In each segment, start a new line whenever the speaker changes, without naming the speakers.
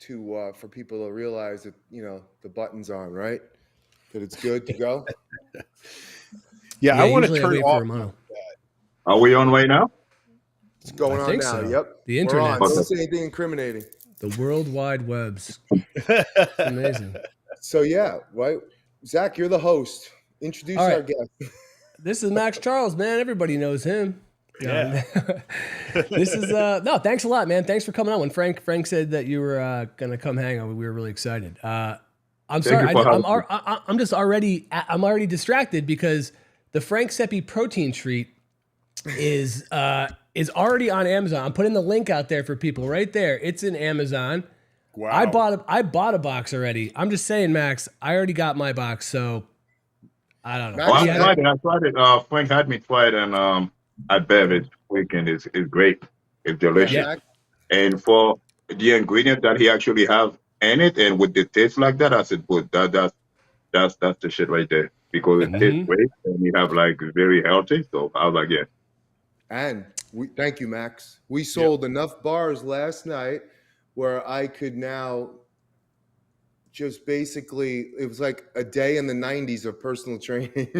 to for people to realize that the button's on, right? That it's good to go.
Yeah, I want to turn
wait
off.
for Romano.
Are we on right now?
It's going
I
on
think
now.
so.
Yep,
The
we're
internet.
on. Don't say anything incriminating.
The World Wide Webs. It's amazing.
So yeah, right. Zach, you're the host. Introduce
All right.
our guest.
This is Max Charles, man. Everybody knows him.
Yeah.
This is no. Thanks a lot, man. Thanks for coming on. When Frank said that you were gonna come hang out, we were really excited. I'm sorry. I'm already distracted because the Frank Seppi protein treat is already on Amazon. I'm putting the link out there for people right there. It's in Amazon.
Wow.
I bought a box already. I'm just saying, Max, I already got my box, so I don't know.
Oh, I tried it. Frank had me try it, and I bet this weekend is great. It's delicious.
Yeah.
And for the ingredient that he actually have in it, and with the taste like that, I said, "But that's the shit right there." Because it tastes great, and you have like very healthy. So I was like, yeah.
And thank you, Max. We sold enough bars last night where I could now just basically, it was like a day in the 90s of personal training.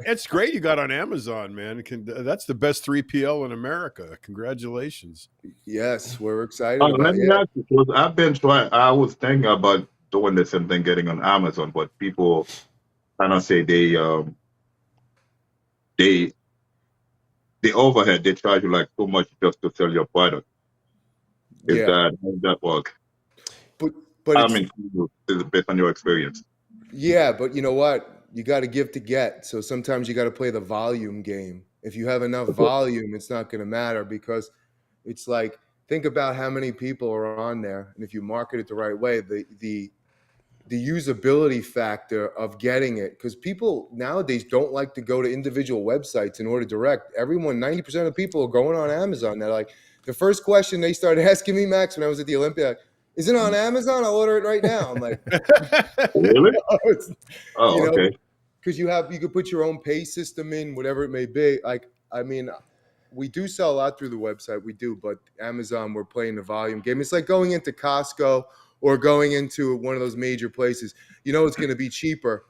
That's great you got on Amazon, man. That's the best 3PL in America. Congratulations.
Yes, we're excited
Let
about
me ask you, because I've been trying, I was thinking about doing the same thing, getting on Amazon, but people kind of say the overhead, they charge you like so much just to sell your product. How does that work?
But
I mean, it's based on your experience.
Yeah, but you know what? You got to give to get. So sometimes you got to play the volume game. If you have enough volume, it's not going to matter, because it's like, think about how many people are on there, and if you market it the right way, the usability factor of getting it, because people nowadays don't like to go to individual websites in order to direct. Everyone, 90% of people are going on Amazon. They're like, the first question they started asking me, Max, when I was at the Olympia, like, is it on Amazon? I'll order it right now. I'm like,
really? Okay.
Because you could put your own pay system in, whatever it may be. Like, I mean, we do sell a lot through the website. We do, but Amazon, we're playing the volume game. It's like going into Costco or going into one of those major places. It's going to be cheaper.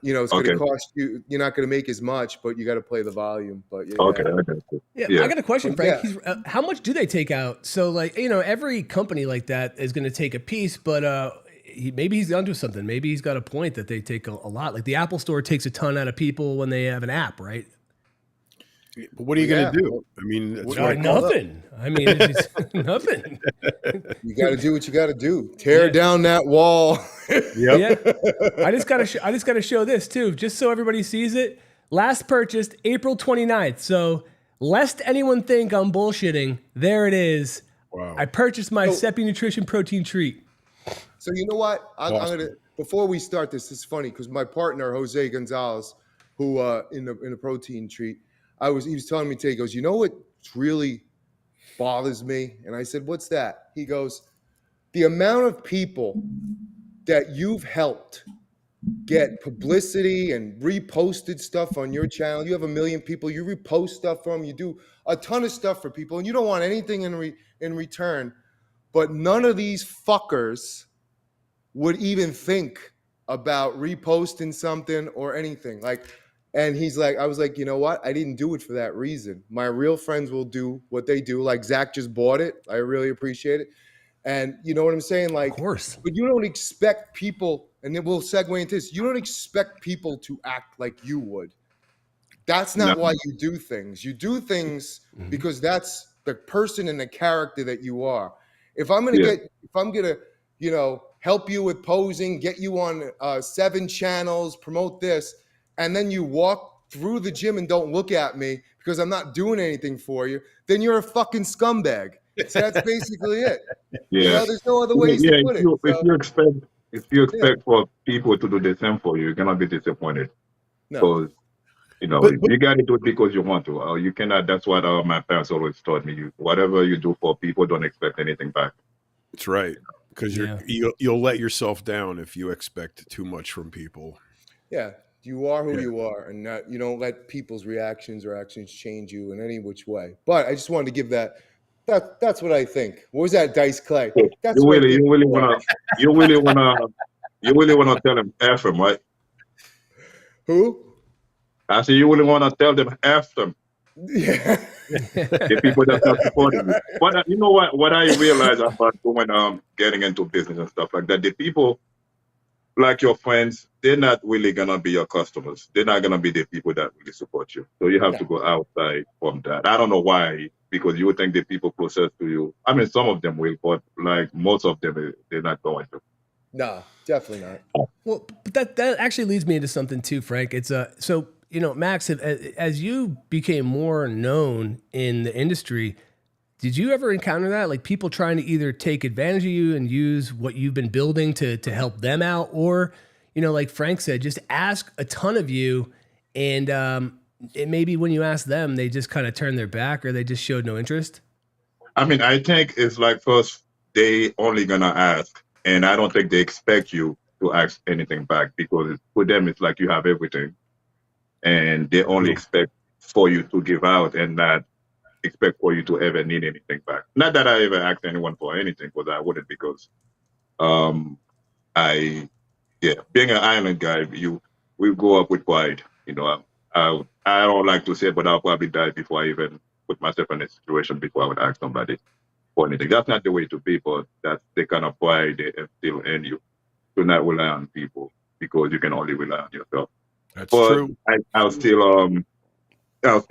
It's going to cost you. You're not going to make as much, but you got to play the volume. But
Okay.
I got a question, Frank. How much do they take out? So, like, every company like that is going to take a piece, but maybe he's onto something. Maybe he's got a point that they take a lot. Like the Apple Store takes a ton out of people when they have an app, right?
But what are you going to do? I mean, it's
nothing. I mean, it's nothing.
You got to do what you got to do. Tear down that wall.
Yeah. I just got to show this too, just so everybody sees it. Last purchased April 29th. So lest anyone think I'm bullshitting, there it is.
Wow.
I purchased my Seppi Nutrition protein treat.
So you know what? I'm gonna, before we start this, it's funny because my partner Jose Gonzalez, who in the protein treat, he was telling me today, he goes, you know what really bothers me? And I said, what's that? He goes, the amount of people that you've helped get publicity and reposted stuff on your channel. You have 1 million people, you repost stuff from, you do a ton of stuff for people, and you don't want anything in return. But none of these fuckers would even think about reposting something or anything. And he's like, I was like, you know what? I didn't do it for that reason. My real friends will do what they do. Like Zach just bought it. I really appreciate it. And you know what I'm saying? Like,
of course.
But you don't expect people, and then we'll segue into this. You don't expect people to act like you would. That's not why you do things. You do things because that's the person and the character that you are. If I'm gonna help you with posing, get you on 7 channels, promote this, and then you walk through the gym and don't look at me because I'm not doing anything for you, then you're a fucking scumbag. So that's basically it.
Yeah.
There's no other ways to put it.
If you expect for people to do the same for you, you're gonna be disappointed.
No.
Because you got to do it because you want to. You cannot. That's what my parents always taught me. Whatever you do for people, don't expect anything back.
That's right. Because you'll let yourself down if you expect too much from people.
Yeah. You are who you are, and not, you don't let people's reactions or actions change you in any which way. But I just wanted to give that. That's what I think. What was that, Dice Clay?
So
That's
you
what I
really,
think.
you really wanna tell them F them, right?
Who?
I say you really wanna tell them F them.
Yeah.
The people that's not supporting you. But you know what I realized about when getting into business and stuff like that, the people like your friends, they're not really gonna be your customers. They're not gonna be the people that really support you. So you have to go outside from that. I don't know why, because you would think the people closest to you. I mean, some of them will, but like most of them, they're not going to.
No, definitely not.
Well, but that actually leads me into something too, Frank. It's so you know, Maxx, as you became more known in the industry, did you ever encounter that? Like people trying to either take advantage of you and use what you've been building to help them out, or, you know, like Frank said, just ask a ton of you, and maybe when you ask them, they just kind of turn their back or they just showed no interest?
I mean, I think it's like first they only gonna ask, and I don't think they expect you to ask anything back, because for them it's like you have everything, and they only expect for you to give out and not expect for you to ever need anything back. Not that I ever asked anyone for anything, because I wouldn't, because I being an island guy, we grow up with pride. You know, I don't like to say it, but I'll probably die before I even put myself in a situation before I would ask somebody for anything. That's not the way to be, but that's the kind of pride they instill in you. Do not rely on people, because you can only rely on yourself.
That's
but
true.
I'll still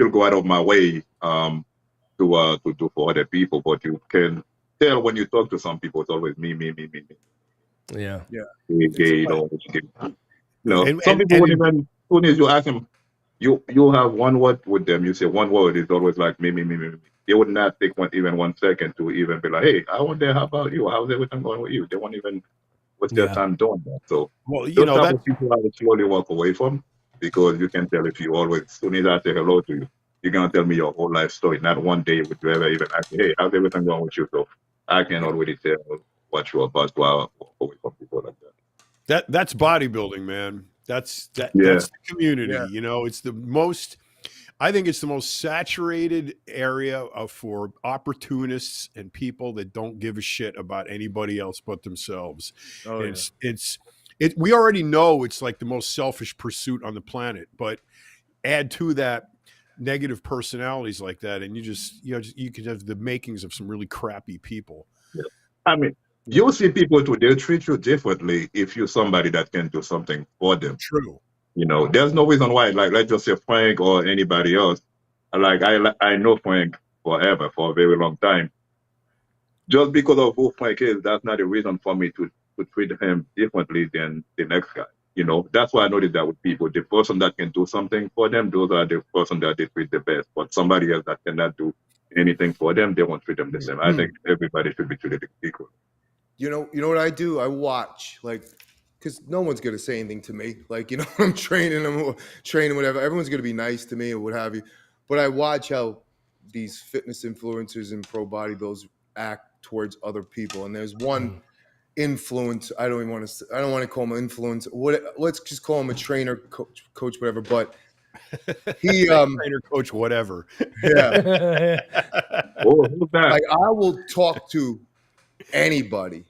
go out of my way to do for other people. But you can tell when you talk to some people, it's always me.
Yeah.
Gay, some
And
people wouldn't even, as soon as you ask them, you have one word with them, you say one word, it's always like me. They would not take even 1 second to even be like, hey, I wonder, how about you? How's everything going with you? They won't even waste their time doing that. So
well, you
those
know,
type
that
of people I would slowly walk away from, because you can tell if you always, as soon as I say hello to you, you're gonna tell me your whole life story. Not one day would you ever even ask me, hey, how's everything going with you? So I can already tell what you're about, so I'll walk away from people like that.
That's bodybuilding, man. That's
Yeah.
the community.
Yeah.
You know, it's the most, I think it's the most saturated area for opportunists and people that don't give a shit about anybody else but themselves.
Oh,
We already know it's like the most selfish pursuit on the planet, but add to that negative personalities like that, and you could have the makings of some really crappy people.
Yeah. I mean, you see people too, they'll treat you differently if you're somebody that can do something for them.
True.
You know, there's no reason why, like, let's just say Frank or anybody else. Like, I know Frank forever, for a very long time. Just because of who Frank is, that's not a reason for me to treat him differently than the next guy. You know, that's why I noticed that with people. The person that can do something for them, those are the person that they treat the best. But somebody else that cannot do anything for them, they won't treat them the same. I think everybody should be treated equally.
You know what I do? I watch, like, because no one's gonna say anything to me. Like, you know, I'm training whatever. Everyone's gonna be nice to me or what have you. But I watch how these fitness influencers and pro bodybuilders act towards other people. And there's one influence. I don't want to call him an influence. Let's just call him a trainer, coach, whatever. But he
trainer, coach, whatever.
Yeah.
Who's that?
Like, I will talk to anybody,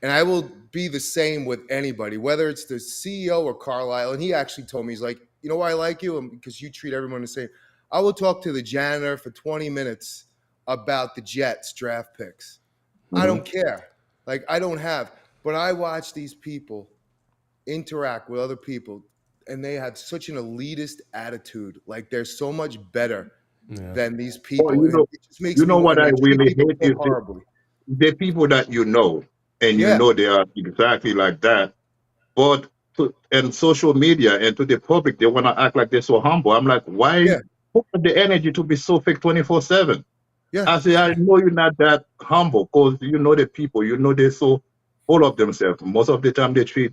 and I will be the same with anybody, whether it's the CEO or Carlisle. And he actually told me, he's like, you know why I like you? Because you treat everyone the same. I will talk to the janitor for 20 minutes about the Jets draft picks. I don't care. Like, I don't have, but I watch these people interact with other people, and they have such an elitist attitude. Like, they're so much better than these people.
Well,
it just makes
what I really hate is
horribly.
the people that you know, and you know they are exactly like that, but and social media and to the public, they want to act like they're so humble. I'm like, why put the energy to be so fake 24/7?
Yeah.
I say, I know you're not that humble, because you know the people, you know they're so full of themselves. Most of the time they treat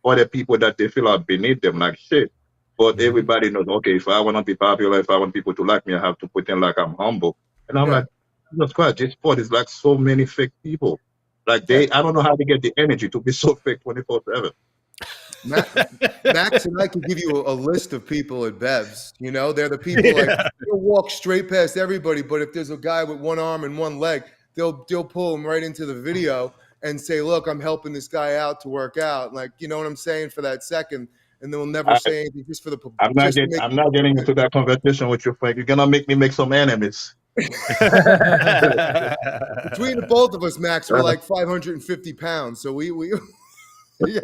other people that they feel are beneath them like shit. But everybody knows, okay, if I want to be popular, if I want people to like me, I have to pretend like I'm humble. And I'm like, Jesus Christ, this sport is like so many fake people. Like I don't know how to get the energy to be so fake 24/7.
Max and I could give you a list of people at Bev's. You know, they're the people like they'll walk straight past everybody, but if there's a guy with one arm and one leg, they'll pull him right into the video and say, "Look, I'm helping this guy out to work out." Like, you know what I'm saying, for that second, and they'll never say anything just for the.
I'm not getting into that conversation with you, Frank. You're gonna make me make some enemies.
Between the both of us, Max, we're like 550 pounds, so we yeah.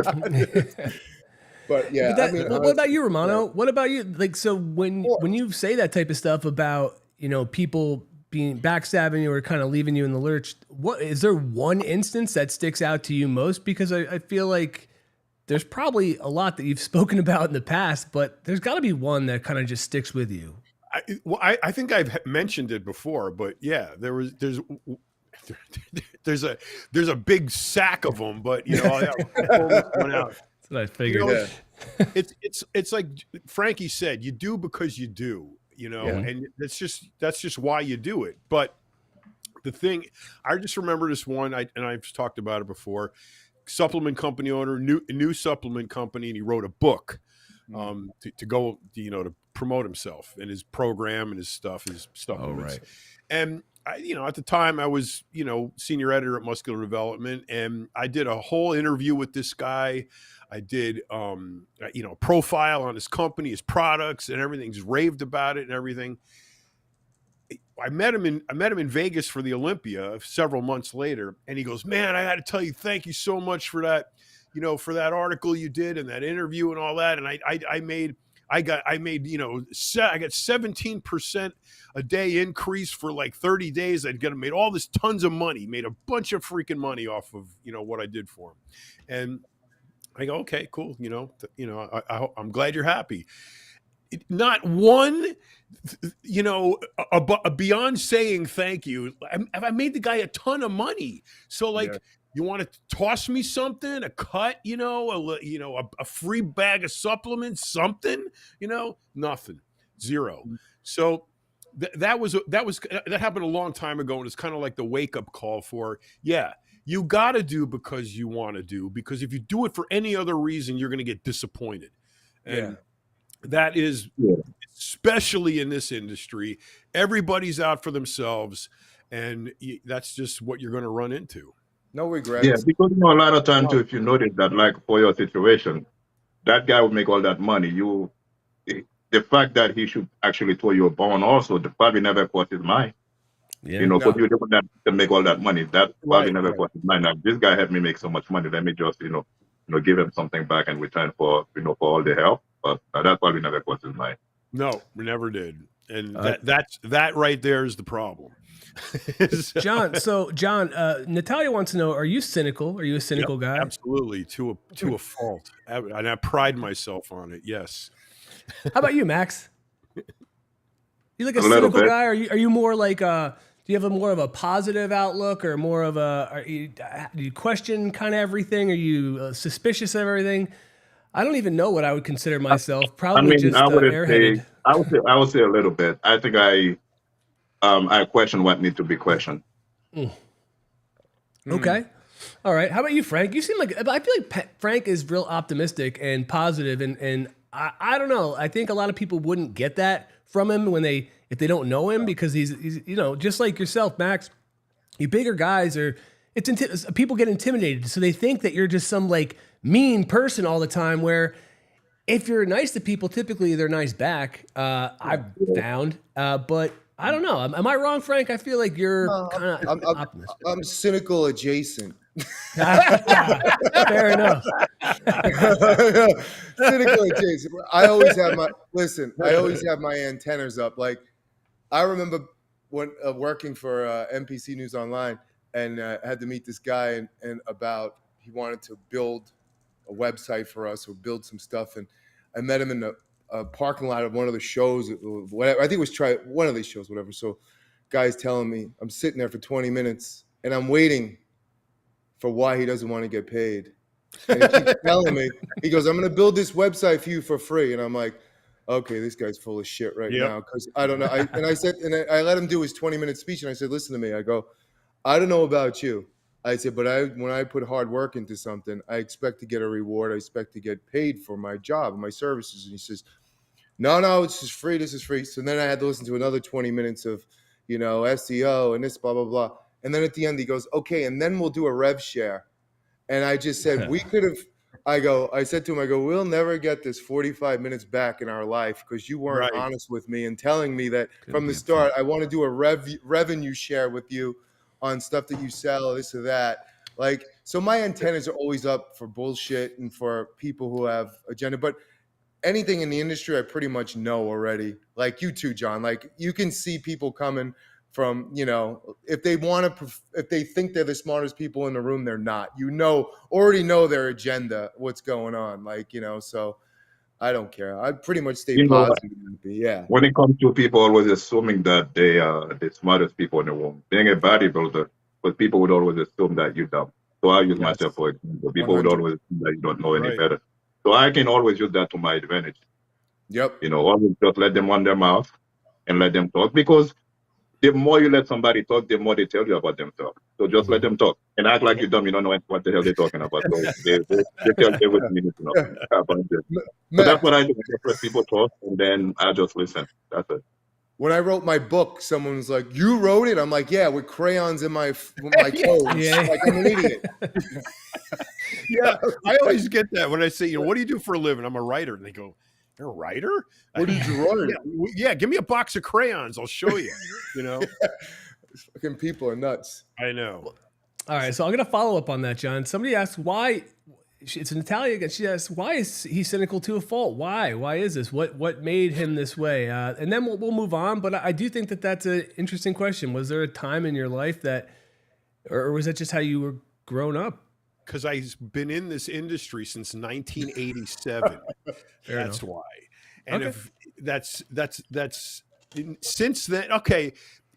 But yeah,
I mean, what about you, Romano? Yeah. What about you? Like, so when you say that type of stuff about, you know, people being backstabbing you or kind of leaving you in the lurch, what is there one instance that sticks out to you most? Because I feel like there's probably a lot that you've spoken about in the past, but there's got to be one that kind of just sticks with you.
I think I've mentioned it before, but yeah, there's a big sack of them, but you know, I'll pull this one out.
That's what I figured.
You know, it's like Frankie said, you do because you do, you know, and that's just why you do it. But the thing, I just remember this one, and I've talked about it before. Supplement company owner, new supplement company, and he wrote a book to go, you know, to promote himself and his program and his stuff, his supplements. Oh, right. And I, you know, at the time I was, you know, senior editor at Muscular Development, and I did a whole interview with this guy. I did, you know, profile on his company, his products, and everything. Just raved about it and everything. I met him in Vegas for the Olympia several months later, and he goes, "Man, I got to tell you, thank you so much for that, you know, for that article you did and that interview and all that." And I got 17% a day increase for like 30 days. I'd made all this tons of money, made a bunch of freaking money off of, you know, what I did for him. And I go, okay, cool. You know, I'm glad you're happy. Not one, you know, beyond saying thank you, I made the guy a ton of money. So like, you want to toss me something, a cut, you know, a free bag of supplements, something, you know, nothing, zero. So that happened a long time ago. And it's kind of like the wake up call for, you got to do because you want to do, because if you do it for any other reason, you're going to get disappointed. And that is, especially in this industry, everybody's out for themselves, and that's just what you're going to run into.
No regrets.
Yeah, because, you know, a lot of times too, if you notice that, like for your situation, that guy would make all that money. The fact that he should actually throw you a bone also, probably never crossed his mind. Yeah, you know, because you're the one that can make all that money. That probably never crossed his mind. Now, this guy helped me make so much money. Let me just, you know, give him something back in return for, you know, for all the help. But that probably never crossed his mind.
No, we never did. And that right there is the problem.
John, Natalia wants to know, are you cynical? Are you a cynical guy?
Absolutely, to a fault. And I pride myself on it. Yes.
How about you, Max? You like a cynical guy? Are you more like do you have more of a positive outlook, or more of do you question kind of everything? Are you suspicious of everything? I don't even know what I would consider myself. Probably airheaded.
I would say a little bit. I think I question what needs to be questioned.
Okay. All right. How about you, Frank? You seem like, I feel like Frank is real optimistic and positive, and I don't know. I think a lot of people wouldn't get that from him if they don't know him, because he's you know, just like yourself, Max. You bigger guys people get intimidated, so they think that you're just some like mean person all the time, where if you're nice to people, typically they're nice back. I've found, but I don't know. Am I wrong, Frank? I feel like you're kind of optimistic.
I'm cynical adjacent.
Fair enough.
Cynical adjacent. I always have my antennas up. Like, I remember when working for NPC News Online, and had to meet this guy and about he wanted to build a website for us or build some stuff, and I met him in the parking lot of one of the shows, whatever. I think it was one of these shows, whatever. So, guy's telling me, I'm sitting there for 20 minutes and I'm waiting for why he doesn't want to get paid. And he keeps telling me, he goes, "I'm going to build this website for you for free." And I'm like, okay, this guy's full of shit now, because I don't know. I let him do his 20-minute speech, and I said, "Listen to me." I go, "I don't know about you, I said, but when I put hard work into something, I expect to get a reward. I expect to get paid for my job and my services. And he says, no, it's just free. This is free. So then I had to listen to another 20 minutes of, SEO and this, blah, blah, blah. And then at the end, he goes, okay, and then we'll do a rev share. And I just said, we could have, I said to him, we'll never get this 45 minutes back in our life because you weren't honest with me and telling me that from the start, I want to do a revenue share with you on stuff that you sell, this or that. Like, so my antennas are always up for bullshit and for people who have agenda. But anything in the industry, I pretty much know already. Like you too, John. Like you can see people coming from, if they think they're the smartest people in the room, they're not. Already know their agenda, what's going on. Like, so I don't care. I pretty much stay positive. Yeah.
When it comes to people always assuming that they are the smartest people in the room, being a bodybuilder, but people would always assume that you're dumb. So I use myself for example. People 100. Would always assume that you don't know any better. So I can always use that to my advantage.
Yep.
Always just let them run their mouth and let them talk, because the more you let somebody talk, the more they tell you about themselves. So just let them talk and act like you're dumb. You don't know what the hell they're talking about. So they tell everything you need to know about this. So that's what I do. I just let people talk and then I just listen. That's it.
When I wrote my book, someone was like, "You wrote it?" I'm like, "Yeah, with crayons in my toes." Like I'm an idiot.
Yeah, I always get that when I say, what do you do for a living? I'm a writer, and they go, "You're a writer?
What did you write?"
Yeah, give me a box of crayons. I'll show you.
Fucking people are nuts.
I know.
All right, so I'm gonna follow up on that, John. Somebody asked why. It's Natalia again. She asks, "Why is he cynical to a fault? Why? Why is this? What made him this way?" And then we'll move on. But I do think that's an interesting question. Was there a time in your life that, or was that just how you were grown up?
Because I've been in this industry since 1987. That's why. And if that's since then. Okay,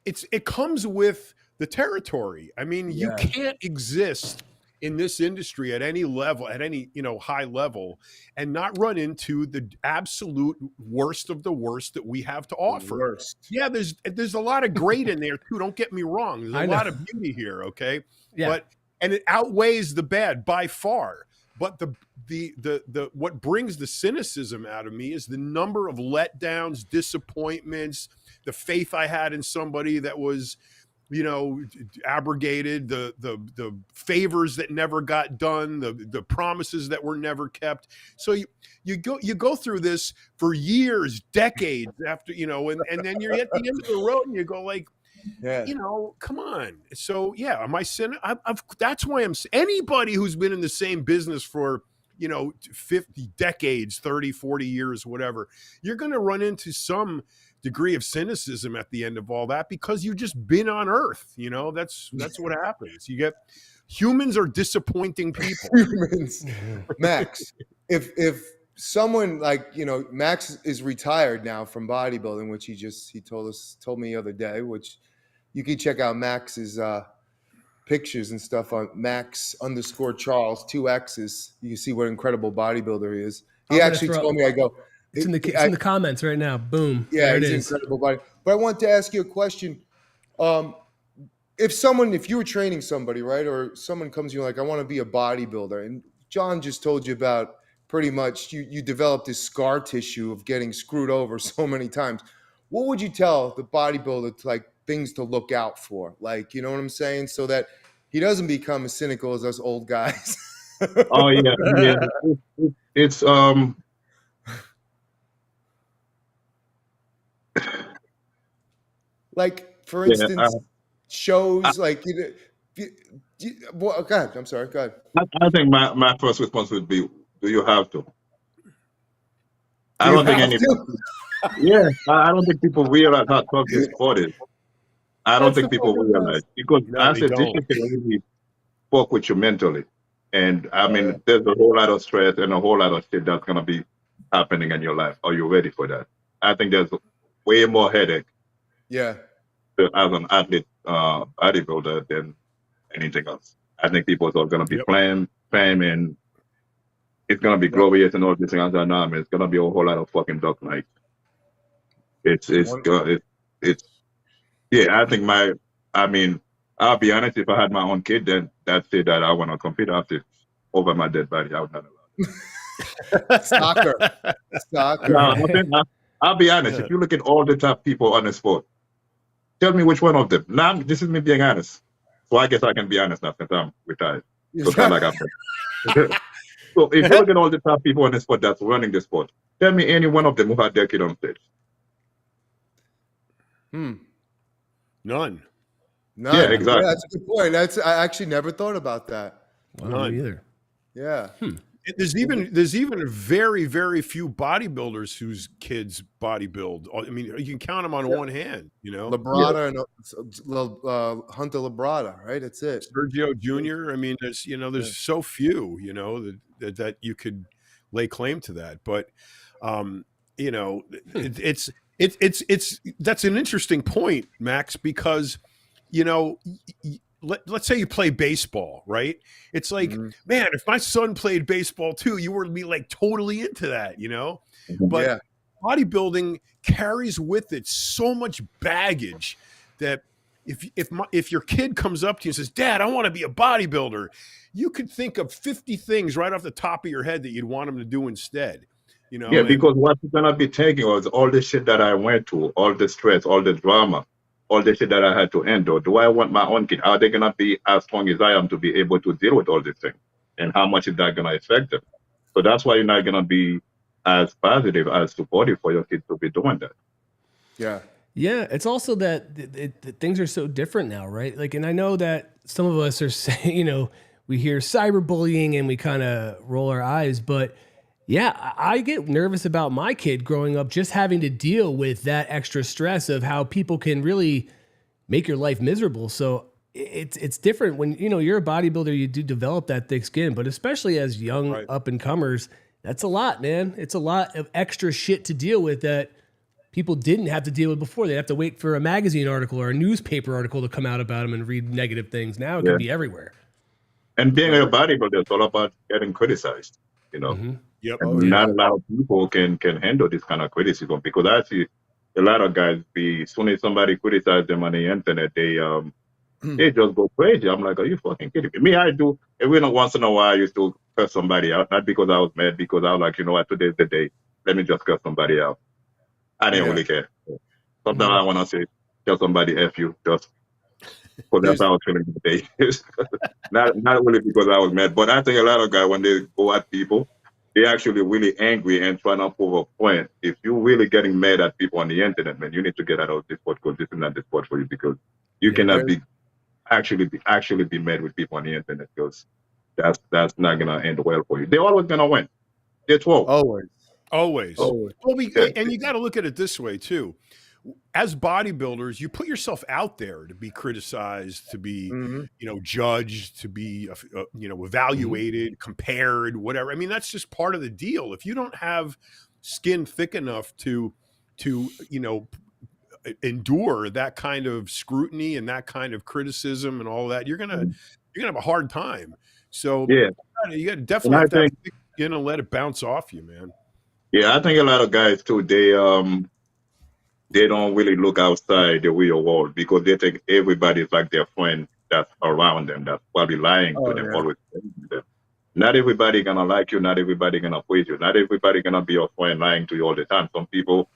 it comes with the territory. I mean, you can't exist in this industry at any level, at any high level, and not run into the absolute worst of the worst that we have to offer. Yeah, there's a lot of great in there too. Don't get me wrong. There's a lot of beauty here. Okay, and it outweighs the bad by far. But the what brings the cynicism out of me is the number of letdowns, disappointments, the faith I had in somebody that was abrogated, the favors that never got done, the promises that were never kept. So you go through this for years, decades after, and then you're at the end of the road and you go like, come on. So am I sinning? That's why anybody who's been in the same business for 50 decades, 30, 40 years, whatever, you're going to run into some degree of cynicism at the end of all that because you've just been on Earth. That's what happens. Humans are disappointing people.
Humans. Max, if someone like, Max is retired now from bodybuilding, which he told me the other day, which you can check out Max's pictures and stuff on Max_Charles, 2 X's. You can see what incredible bodybuilder he is. He actually told me,
it's in the comments right now. Boom.
Yeah, he's incredible body. But I want to ask you a question. If you were training somebody, right, or someone comes to you like, I want to be a bodybuilder, and John just told you about pretty much you developed this scar tissue of getting screwed over so many times. What would you tell the bodybuilder things to look out for? Like, you know what I'm saying? So that he doesn't become as cynical as us old guys.
Oh yeah. It's
like, for instance, shows like go ahead. I'm sorry. Go ahead.
I think my first response would be, do you have to? I don't think I don't think people realize how tough this sport is. I don't think people realize, because I said this shit can really fuck with you mentally. And I mean, there's a whole lot of stress and a whole lot of shit that's gonna be happening in your life. Are you ready for that? I think there's way more headache.
Yeah.
As an athlete, bodybuilder than anything else. I think people are gonna be playing fame and it's gonna be glorious and all these things. No, I mean, it's gonna be a whole lot of fucking duck nights. I think I'll be honest, if I had my own kid, then that say that I want to compete after over my dead body, I would not allow it.
Soccer.
No, I'll be honest. If you look at all the top people on the sport, tell me which one of them. Now, this is me being honest. So I guess I can be honest now since I'm retired. So, so if you look at all the top people on the sport that's running the sport, tell me any one of them who had their kid on stage.
None.
Yeah, exactly.
Yeah, that's a good point. I actually never thought about that.
None either.
Yeah.
There's even very, very few bodybuilders whose kids bodybuild. I mean, you can count them on one hand, you know.
Labrada and Hunter Labrada, right? That's it.
Sergio Jr. I mean, there's so few, you know, that you could lay claim to that. But you know, it's that's an interesting point, Max, because you know, let's say you play baseball, right? It's like, man, if my son played baseball too, you would be like totally into that, you know? But bodybuilding carries with it so much baggage that if your kid comes up to you and says, Dad, I want to be a bodybuilder, you could think of 50 things right off the top of your head that you'd want him to do instead. You know?
Yeah, because what you're gonna be taking was all the shit that I went through, all the stress, all the drama, all the shit that I had to endure. Do I want my own kid? Are they gonna be as strong as I am to be able to deal with all these things? And how much is that gonna affect them? So that's why you're not gonna be as positive, as supportive for your kids to be doing that.
Yeah.
Yeah, it's also that things are so different now, right? Like, and I know that some of us are saying, you know, we hear cyberbullying and we kind of roll our eyes, but yeah, I get nervous about my kid growing up just having to deal with that extra stress of how people can really make your life miserable. So it's different when, you know, you're a bodybuilder, you do develop that thick skin, but especially as young up and comers, that's a lot, man. It's a lot of extra shit to deal with that people didn't have to deal with before. They'd have to wait for a magazine article or a newspaper article to come out about them and read negative things. Now it can be everywhere.
And being a bodybuilder is all about getting criticized, you know.
Yep.
And not a lot of people can handle this kind of criticism, because I see a lot of guys as soon as somebody criticizes them on the internet, they just go crazy. I'm like, are you fucking kidding me? I do every once in a while I used to curse somebody out, not because I was mad, because I was like, you know what, today's the day. Let me just curse somebody out. I didn't really care. Sometimes I want to say, tell somebody F you, just because that's how I was feeling today. not really because I was mad, but I think a lot of guys, when they go at people, they're actually really angry and trying to prove a point. If you're really getting mad at people on the internet, man, you need to get out of this sport, because this is not the sport for you, because you cannot actually be mad with people on the internet, because that's not gonna end well for you. They're always gonna win. They're 12.
Always. Well, and you got to look at it this way too. As bodybuilders, you put yourself out there to be criticized, to be, you know, judged, to be, you know, evaluated, compared, whatever. I mean, that's just part of the deal. If you don't have skin thick enough to, you know, endure that kind of scrutiny and that kind of criticism and all that, you're gonna have a hard time. So you got to definitely have to have thick skin and let it bounce off you, man.
Yeah, I think a lot of guys too, they don't really look outside the real world, because they think everybody's like their friend that's around them, that's probably lying to them, always telling them. Not everybody gonna like you, not everybody gonna praise you, not everybody gonna be your friend lying to you all the time. Some people,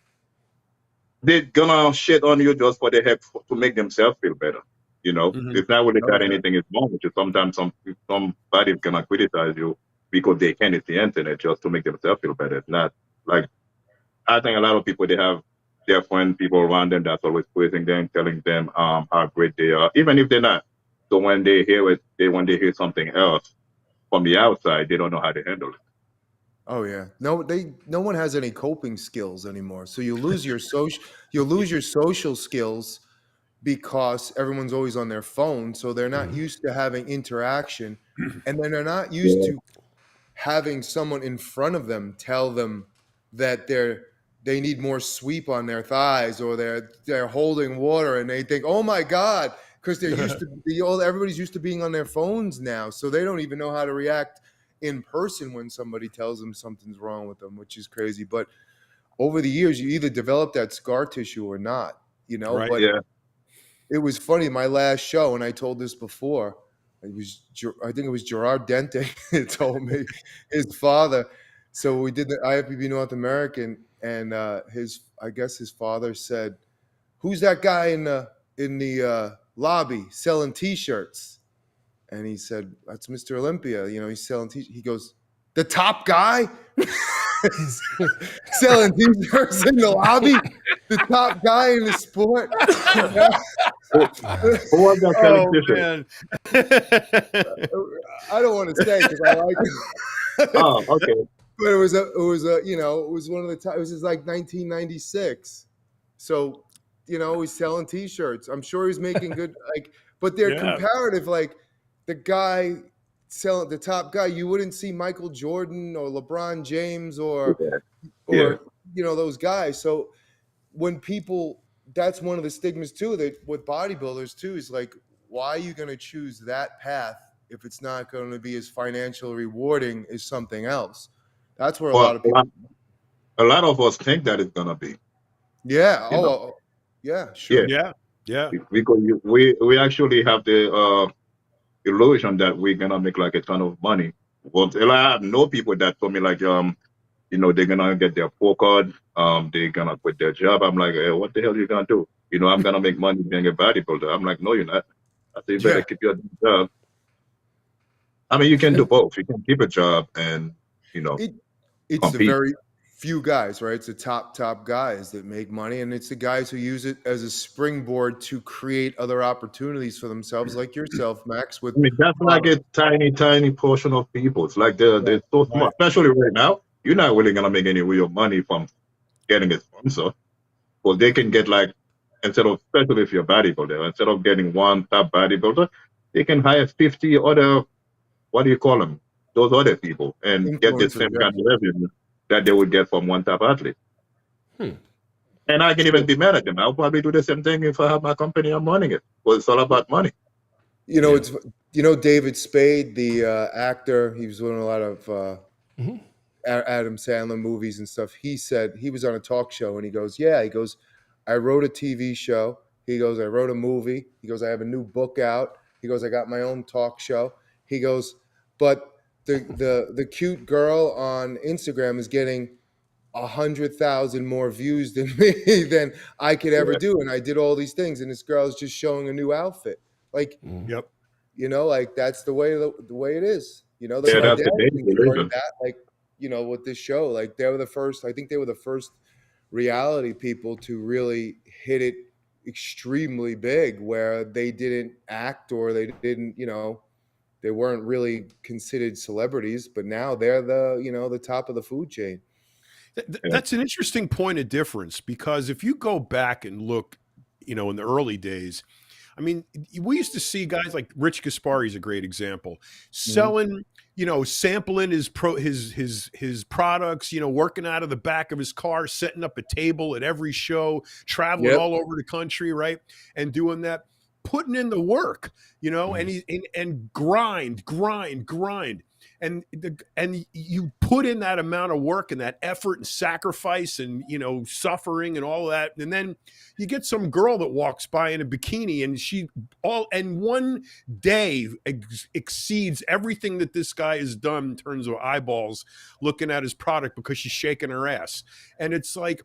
they're gonna shit on you just for the heck, to make themselves feel better. You know, it's not really that anything is wrong with you. Sometimes somebody's gonna criticize you because they can. It's the internet, just to make themselves feel better. It's not like, I think a lot of people, they have their friends, people around them that's always praising them, telling them how great they are, even if they're not. So when they hear it, when they hear something else from the outside, they don't know how to handle it.
Oh yeah, no one has any coping skills anymore. So you lose your social skills because everyone's always on their phone. So they're not used to having interaction, and then they're not used to having someone in front of them tell them that they need more sweep on their thighs, or they're holding water, and they think, oh my God, because they're used to everybody's used to being on their phones now, so they don't even know how to react in person when somebody tells them something's wrong with them, which is crazy. But over the years, you either develop that scar tissue or not, you know.
Right,
but it was funny, my last show, and I told this before, I think it was Gerard Dente that told me, his father. So we did the IFBB North American, and I guess his father said, "Who's that guy in the lobby selling T-shirts?" And he said, "That's Mr. Olympia. You know, he's selling T-shirts." He goes, "The top guy selling T-shirts in the lobby? The top guy in the sport?"
Who was that selling T-shirts?
I don't want to say because I like it.
Oh, okay.
But it was one of the times. It was just like 1996. So, he's selling T-shirts. I'm sure he's making good. But they're comparative. Like the guy selling, the top guy, you wouldn't see Michael Jordan or LeBron James or those guys. So when people, that's one of the stigmas too, that with bodybuilders too, is like, why are you going to choose that path if it's not going to be as financially rewarding as something else? That's where a lot of us
think that it's going to be.
Yeah. Yeah, sure.
Yeah.
Because we actually have the illusion that we're going to make like a ton of money. Well, I know people that told me like, they're going to get their poor card. They're going to quit their job. I'm like, hey, what the hell are you going to do? I'm going to make money being a bodybuilder. I'm like, no, you're not. I say, you better keep your job. I mean, you can do both. You can keep a job and,
it's
compete.
The very few guys, right? It's the top guys that make money. And it's the guys who use it as a springboard to create other opportunities for themselves, like yourself, Max.
That's like a tiny portion of people. It's like they're so small, especially right now. You're not really going to make any real money from getting a sponsor. Well, they can get especially if you're a bodybuilder, instead of getting one top bodybuilder, they can hire 50 other, what do you call them? Those other people and get the same kind of revenue that they would get from one top athlete. And I can even be mad at them. I'll probably do the same thing if I have my company, I'm running it. Well, it's all about money.
It's David Spade, the actor. He was doing a lot of Adam Sandler movies and stuff. He said he was on a talk show and he goes, I wrote a TV show. He goes, I wrote a movie. He goes, I have a new book out. He goes, I got my own talk show. He goes, but the cute girl on Instagram is getting 100,000 more views than me than I could ever do. And I did all these things. And this girl is just showing a new outfit. Like, that's the way it is.
That's the
with this show, like they were the first, I think they were the first reality people to really hit it extremely big, where they didn't act or they didn't, they weren't really considered celebrities, but now they're the top of the food chain.
That's an interesting point of difference, because if you go back and look, in the early days, I mean, we used to see guys like Rich Gaspari is a great example, selling, sampling his products, working out of the back of his car, setting up a table at every show, traveling all over the country, right? And doing that, putting in the work, and grind. And you put in that amount of work and that effort and sacrifice and, suffering and all that. And then you get some girl that walks by in a bikini and one day exceeds everything that this guy has done in terms of eyeballs looking at his product because she's shaking her ass. And it's like,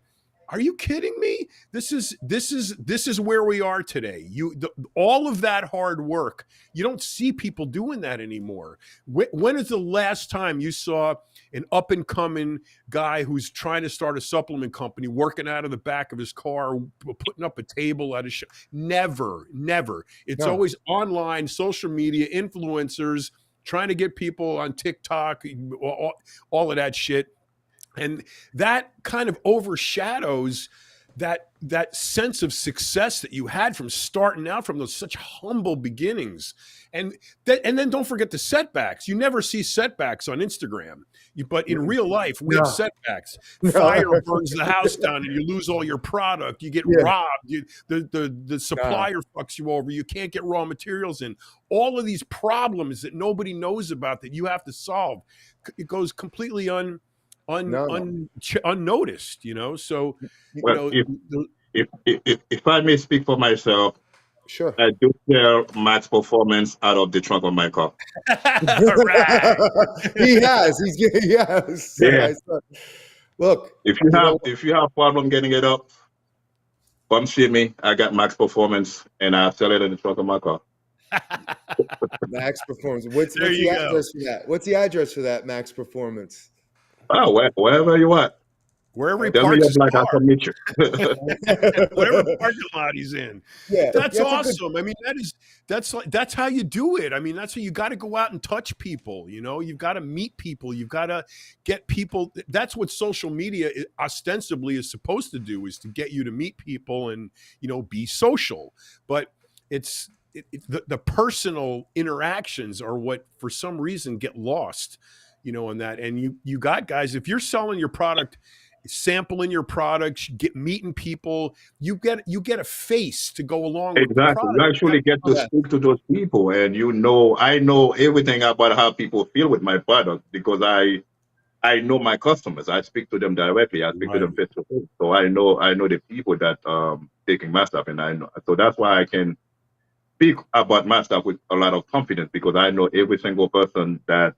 are you kidding me? This is where we are today. All of that hard work, you don't see people doing that anymore. When is the last time you saw an up and coming guy who's trying to start a supplement company working out of the back of his car, putting up a table at a show? Never. It's always online, social media, influencers, trying to get people on TikTok, all of that shit. And that kind of overshadows that sense of success that you had from starting out from those such humble beginnings. And then don't forget the setbacks. You never see setbacks on Instagram, but in real life, we have setbacks. Fire burns the house down and you lose all your product. You get robbed. The supplier fucks you over. You can't get raw materials in. All of these problems that nobody knows about that you have to solve, it goes completely unnoticed, So,
if I may speak for myself,
Sure.
I do sell Maxx Performance out of the trunk of my car.
Right.
He has.
Yeah.
Look,
If you have problem getting it up, come see me. I got Maxx Performance, and I sell it in the trunk of my car.
Maxx Performance. What's
There
the
you
address for that? What's the address for that Maxx Performance?
Oh, wherever you want.
Wherever he
Tell me
parks
your
his
black, I
car,
can meet you.
whatever parking lot he's in.
Yeah,
That's
a
awesome. I mean, that's how you do it. I mean, that's how you got to go out and touch people. You know, you've got to meet people. You've got to get people. That's what social media ostensibly is supposed to do, is to get you to meet people and, you know, be social. But the personal interactions are what, for some reason, get lost, you know, in that. And you got guys, if you're selling your product, sampling your products, meeting people, you get a face to go along with the
Exactly. You
product.
actually get to speak to those people, and I know everything about how people feel with my product because I know my customers. I speak to them directly. I speak to them face to face. So I know the people that taking my stuff, and I know. So that's why I can speak about my stuff with a lot of confidence because I know every single person that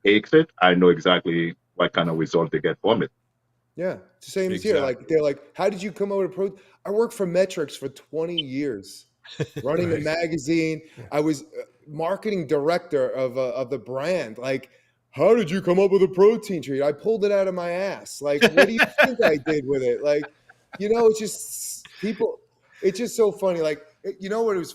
takes it. I know exactly what kind of result they get from it.
Yeah, it's the same as here. Like they're like, "How did you come over to pro?" I worked for Metrics for 20 years, running a magazine. I was marketing director of the brand. Like, how did you come up with a protein treat? I pulled it out of my ass. Like, what do you think I did with it? Like, you know, it's just people. It's just so funny. Like, you know what it was?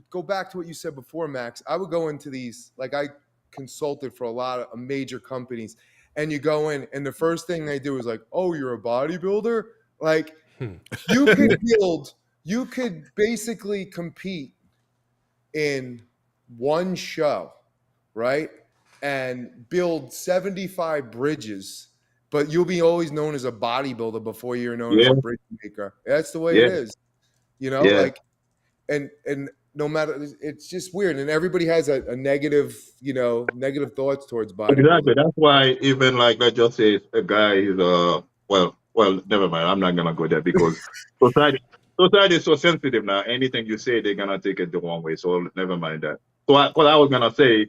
Go back to what you said before, Max. I would go into these. Like, I consulted for a lot of major companies. And you go in, and the first thing they do is like, "Oh, you're a bodybuilder?" Like, you could basically compete in one show, right? And build 75 bridges, but you'll be always known as a bodybuilder before you're known as a bridge maker. That's the way it is, you know. Like, and no matter, it's just weird, and everybody has a negative, you know, negative thoughts towards bodybuilding.
Exactly. That's why even like, let's just say a guy is well, never mind. I'm not gonna go there because society is so sensitive now. Anything you say, they're gonna take it the wrong way. So never mind that. So what I was gonna say,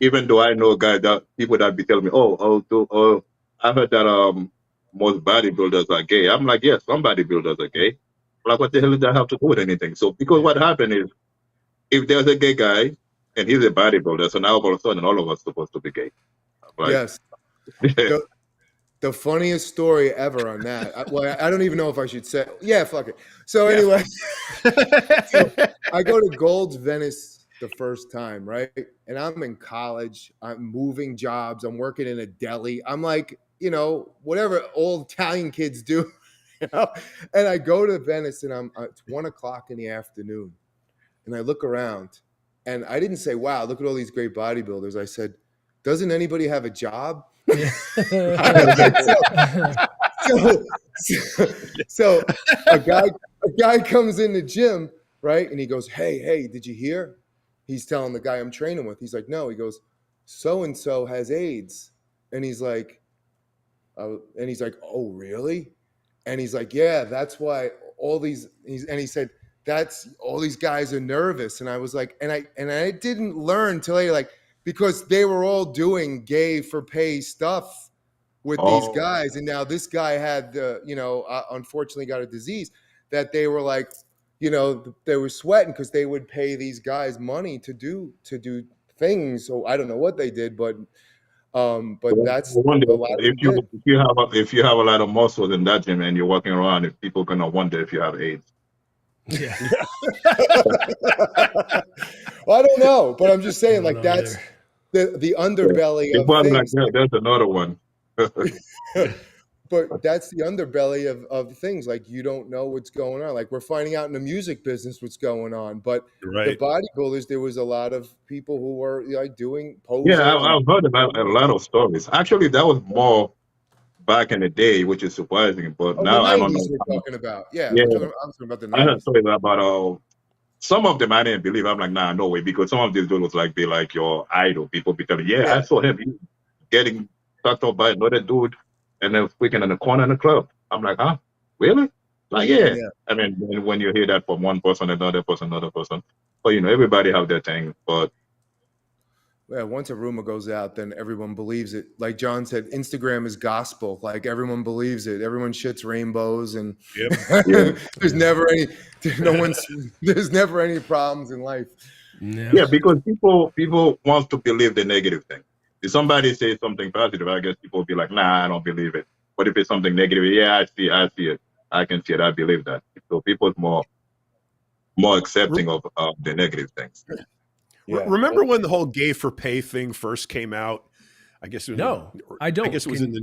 even though I know guys that people that be telling me, oh, I heard that most bodybuilders are gay. I'm like, yes, some bodybuilders are gay. Like, what the hell does that have to do with anything? So because what happened is, if there's a gay guy and he's a bodybuilder, so now all of a sudden all of us are supposed to be gay. Like,
yes. The funniest story ever on that. I don't even know if I should say. Yeah, fuck it. So anyway, so I go to Gold's Venice the first time, right? And I'm in college. I'm moving jobs. I'm working in a deli. I'm like, you know, whatever old Italian kids do. You know? And I go to Venice, and it's 1 o'clock in the afternoon. And I look around, and I didn't say, "Wow, look at all these great bodybuilders." I said, "Doesn't anybody have a job?" so a guy comes in the gym, right? And he goes, hey, did you hear? He's telling the guy I'm training with. He's like, no. He goes, so-and-so has AIDS. And he's like, oh, really? And he's like, yeah, that's why all these, and he said, that's all these guys are nervous. And I was like, and I didn't learn till later, like, because they were all doing gay for pay stuff with these guys. And now this guy had unfortunately got a disease that they were like, you know, they were sweating because they would pay these guys money to do things. So I don't know what they did, but that's a lot.
If you have a lot of muscles in that gym and you're walking around, if people are gonna wonder if you have AIDS.
Yeah.
Well, I don't know, but I'm just saying, like, that's the underbelly of things.
Like, there's another one.
But that's the underbelly of things. Like, you don't know what's going on. Like, we're finding out in the music business what's going on. But the bodybuilders, there was a lot of people who were like doing poses.
Yeah, I've heard about a lot of stories. Actually, that was more back in the day, which is surprising. But now I don't know.
We're talking about. Yeah.
I'm
talking about the 90s.
I heard stories about some of them I didn't believe. I'm like, nah, no way, because some of these dudes was like, be like your idol. People be telling me, I saw him getting sucked up by another dude and then freaking in the corner in the club. I'm like, huh? Really? Like, yeah. I mean, when you hear that from one person, another person, but you know, everybody have their thing. But
yeah, once a rumor goes out, then everyone believes it. Like John said, Instagram is gospel. Like everyone believes it. Everyone shits rainbows, and there's never any, there's never any problems in life.
Yeah, because people want to believe the negative thing. If somebody says something positive, I guess people will be like, nah, I don't believe it. But if it's something negative, yeah, I see it. I can see it. I believe that. So people's more accepting of the negative things.
Yeah. Remember when the whole gay for pay thing first came out? I guess it was
I don't.
I guess it was in the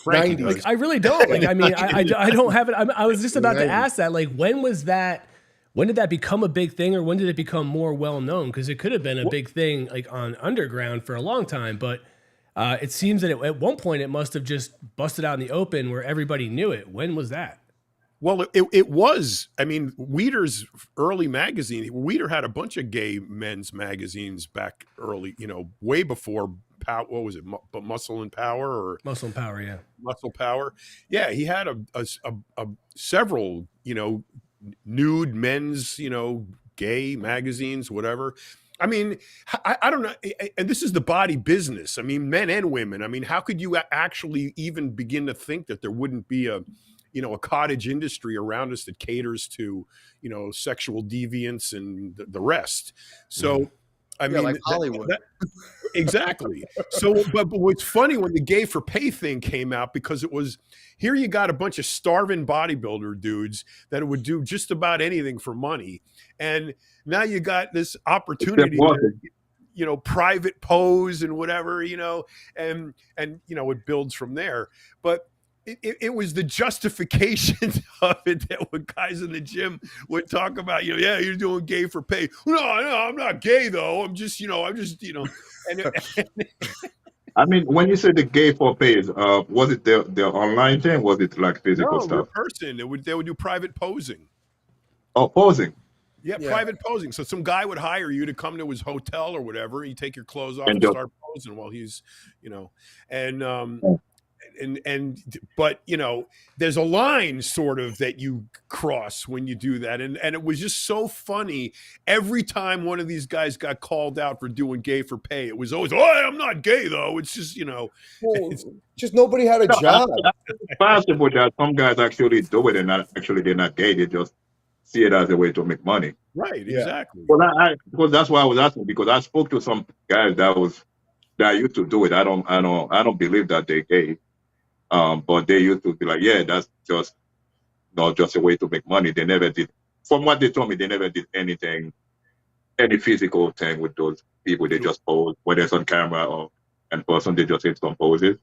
90s.
Like, I really don't. Like, I mean, I don't have it. I was just about to ask that. Like, when was that? When did that become a big thing, or when did it become more well known? Because it could have been a big thing, like on underground for a long time, but it seems that at one point it must have just busted out in the open where everybody knew it. When was that?
Well, it was. I mean, Weider's early magazine. Weider had a bunch of gay men's magazines back early. You know, way before. What was it? Muscle and Power or
Muscle and Power? Yeah,
Muscle Power. Yeah, he had a several. You know, nude men's. You know, gay magazines, whatever. I mean, I don't know. And this is the body business. I mean, men and women. I mean, how could you actually even begin to think that there wouldn't be a cottage industry around us that caters to, you know, sexual deviance and the rest. So, I mean,
like Hollywood.
Exactly. So, but what's funny when the gay for pay thing came out, because it was, here you got a bunch of starving bodybuilder dudes that would do just about anything for money. And now you got this opportunity to, you know, private pose and whatever, you know, and, you know, it builds from there. But it was the justification of it that when guys in the gym would talk about, you know, yeah, you're doing gay for pay. No, I'm not gay though. I'm just, you know. And
I mean, when you say the gay for pay, was it the online thing? Was it like physical stuff?
In person. They would do private posing.
Oh, posing.
Yeah, private posing. So some guy would hire you to come to his hotel or whatever. You take your clothes off and start posing while he's, you know, but you know, there's a line sort of that you cross when you do that, and it was just so funny. Every time one of these guys got called out for doing gay for pay, it was always, oh, I'm not gay though. It's just, you know,
just nobody had a job.
It's possible that some guys actually do it and they're not gay. They just see it as a way to make money.
Right. Exactly.
Well, because that's why I was asking, because I spoke to some guys that used to do it. I don't believe that they're gay. But they used to be like, yeah, that's just not just a way to make money. They never did, from what they told me, they never did anything, any physical thing with those people. They just pose, whether it's on camera or in person, they just hit some poses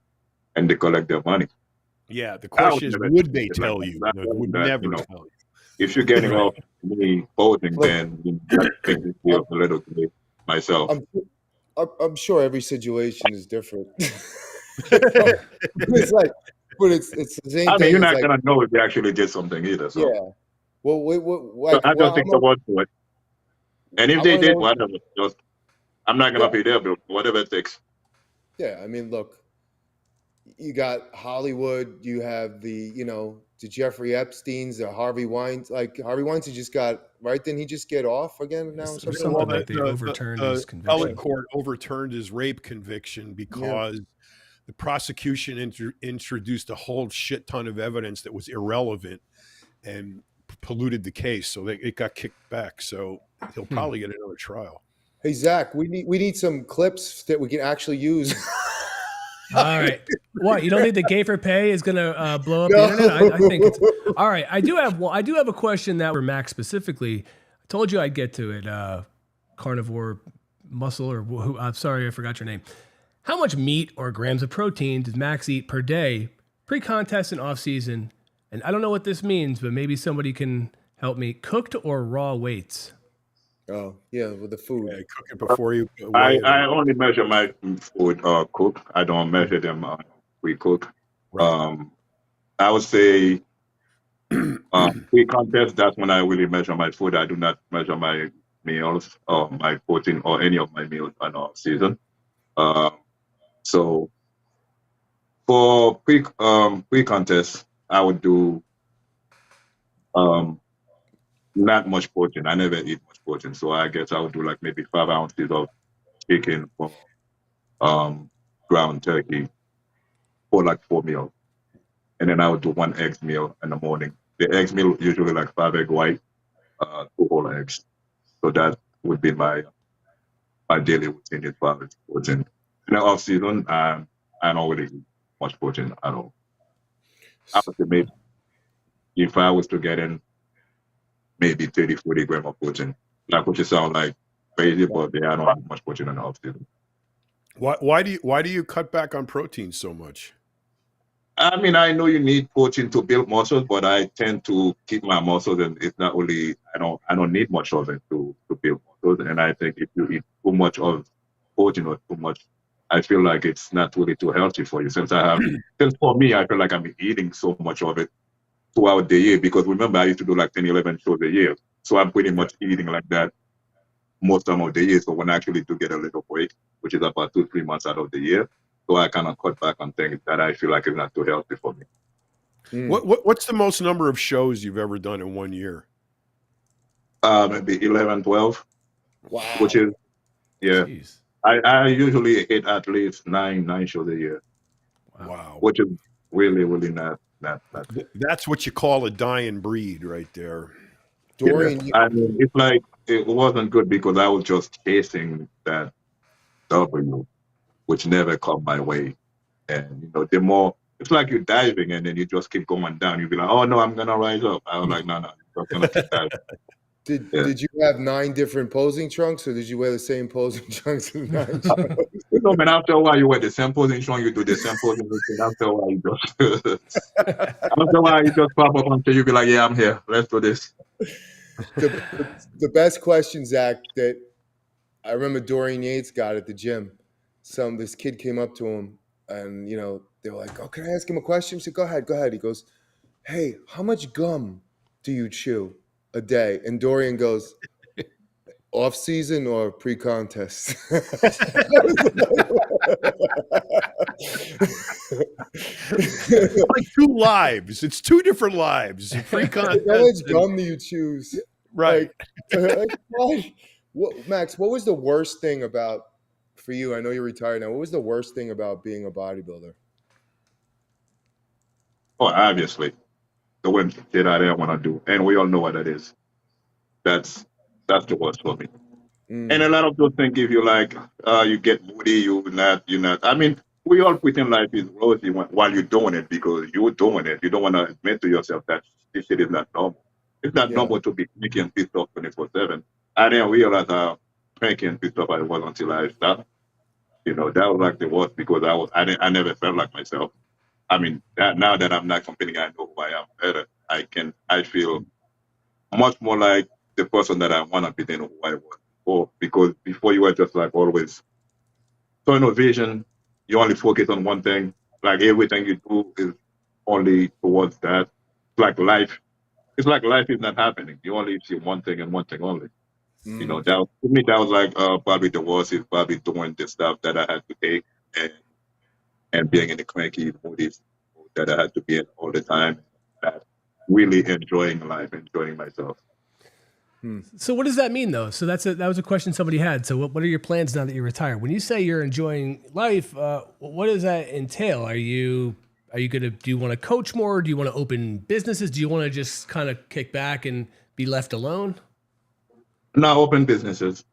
and they collect their money.
Yeah, the question is, would they tell you? They would never tell you.
If you're getting off me posing, then that makes me feel a little bit myself.
I'm sure every situation is different. It's like, but it's the same thing.
I mean, you're not gonna know if they actually did something either. So
yeah. Well,
so I just think the word to it. And if they did, whatever, just I'm not gonna pay their bill, whatever it takes.
Yeah, I mean, look, you got Hollywood. You have the Jeffrey Epsteins, the Harvey Weinstein. Like Harvey Weinstein just got right. Didn't he just get off again now?
Something like they overturned his conviction.
Appellate court overturned his rape conviction because the prosecution introduced a whole shit ton of evidence that was irrelevant and polluted the case. So it got kicked back. So he'll probably get another trial.
Hey, Zach, we need some clips that we can actually use.
All right. What, you don't think the gay for pay is going to blow up the internet? I think it's all right. I do have a question that for Maxx specifically. I told you I'd get to it. Carnivore Muscle, or I'm sorry, I forgot your name. How much meat or grams of protein does Maxx eat per day, pre-contest and off-season? And I don't know what this means, but maybe somebody can help me. Cooked or raw weights?
Oh, yeah, with the food.
Yeah, cook it before you.
I only measure my food cooked. I don't measure them pre-cooked. Right. I would say pre-contest, that's when I really measure my food. I do not measure my meals or my protein or any of my meals on off-season. So for pre-contest, I would do Not much protein. I never eat much protein, so I guess I would do like maybe 5 ounces of chicken or ground turkey for like 4 meals, and then I would do 1 egg meal in the morning. The egg meal usually like 5 egg white, 2 whole eggs. So that would be my daily routine as far as protein. In the off season, I don't really eat much protein at all. I would say maybe if I was to get in maybe 30, 40 grams of protein, like which sound like crazy, but yeah, I don't have much protein in the off season.
Why do you cut back on protein so much?
I mean, I know you need protein to build muscles, but I tend to keep my muscles, and it's not really. I don't need much of it to build muscles. And I think if you eat too much of protein or too much, I feel like it's not really too healthy for you. Since for me, I feel like I'm eating so much of it throughout the year. Because remember, I used to do like 10, 11 shows a year, so I'm pretty much eating like that most of the year. So when I actually do get a little break, which is about 2, 3 months out of the year. So I kind of cut back on things that I feel like is not too healthy for me.
What's the most number of shows you've ever done in 1 year?
Maybe 11, 12.
Wow.
Which is, yeah.
Jeez.
I usually hit at least nine shows a year.
Wow.
Which is really, really not.
That's what you call a dying breed right there.
Dorian,
I mean, it's like, it wasn't good because I was just chasing that W, which never come my way. And the more it's like you're diving and then you just keep going down. You'll be like, oh no, I'm gonna rise up. I was like, no, I'm gonna keep diving.
Did you have 9 different posing trunks, or did you wear the same posing trunks in 9 shows?
No, man, after a while you wear the same posing trunk, you do the same posing routine. After a while you just pop up until you be like, yeah, I'm here. Let's do this.
The best question, Zach, that I remember Dorian Yates got at the gym. This kid came up to him, and they were like, "Oh, can I ask him a question?" He said, "Go ahead." He goes, "Hey, how much gum do you chew a day?" And Dorian goes, "Off season or pre-contest?"
Like 2 lives. It's 2 different lives. Pre-contest.
How much gum do you choose?
Right.
Max, what was the worst thing about, for you? I know you're retired now. What was the worst thing about being a bodybuilder?
Oh, obviously, the one shit I didn't want to do, and we all know what that is. That's the worst for me. And a lot of those things give you like, you get moody, you're not. I mean, we all pretend life is rosy while you're doing it because you're doing it. You don't want to admit to yourself that this shit is not normal. It's not normal to be cranky and pissed off 24/7. I didn't realize how cranky and pissed off I was until I stopped. That was like the worst because I never felt like myself. I mean, now that I'm not competing, I know who I am better. I feel much more like the person that I want to be than who I was before. Because before you were just like always tunnel vision. You only focus on one thing. Like everything you do is only towards that. It's like life is not happening. You only see one thing and one thing only. To me, that was like probably the worst is probably doing the stuff that I had to take and being in the cranky moodies that I had to be in all the time. That really enjoying life, enjoying myself.
So what does that mean, though? So that was a question somebody had. So what are your plans now that you're retired? When you say you're enjoying life, what does that entail? Do you want to coach more? Do you want to open businesses? Do you want to just kind of kick back and be left alone?
No, open businesses.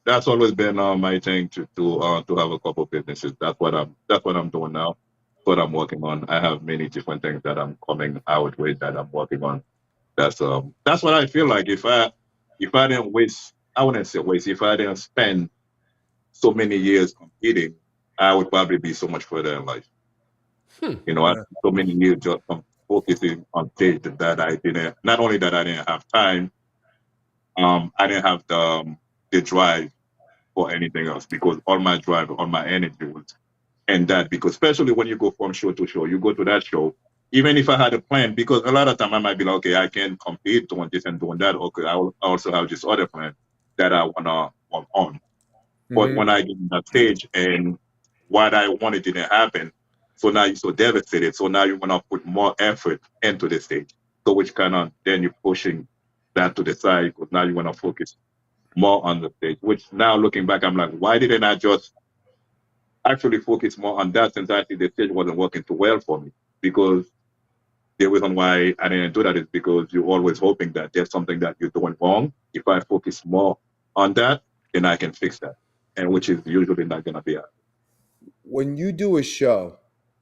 That's always been my thing to have a couple of businesses. That's what I'm doing now. What I'm working on. I have many different things that I'm coming out with that I'm working on. That's what I feel like. If I didn't waste, I wouldn't say waste. If I didn't spend so many years competing, I would probably be so much further in life. I spent so many years just focusing on stage that I didn't. Not only that I didn't have time, I didn't have the drive for anything else because all my drive, all my energy was in that. Because especially when you go from show to show, you go to that show. Even if I had a plan, because a lot of time I might be like, okay, I can compete doing this and doing that. Okay, I will also have this other plan that I wanna work on. But when I get on that stage and what I wanted didn't happen, so now you're so devastated. So now you wanna put more effort into the stage. So which kind of then you're pushing that to the side because now you want to focus more on the stage. Which now looking back, I'm like, why didn't I just actually focus more on that since I see the stage wasn't working too well for me? Because the reason why I didn't do that is because you're always hoping that there's something that you're doing wrong. If I focus more on that, then I can fix that, and which is usually not going to be happening.
When you do a show,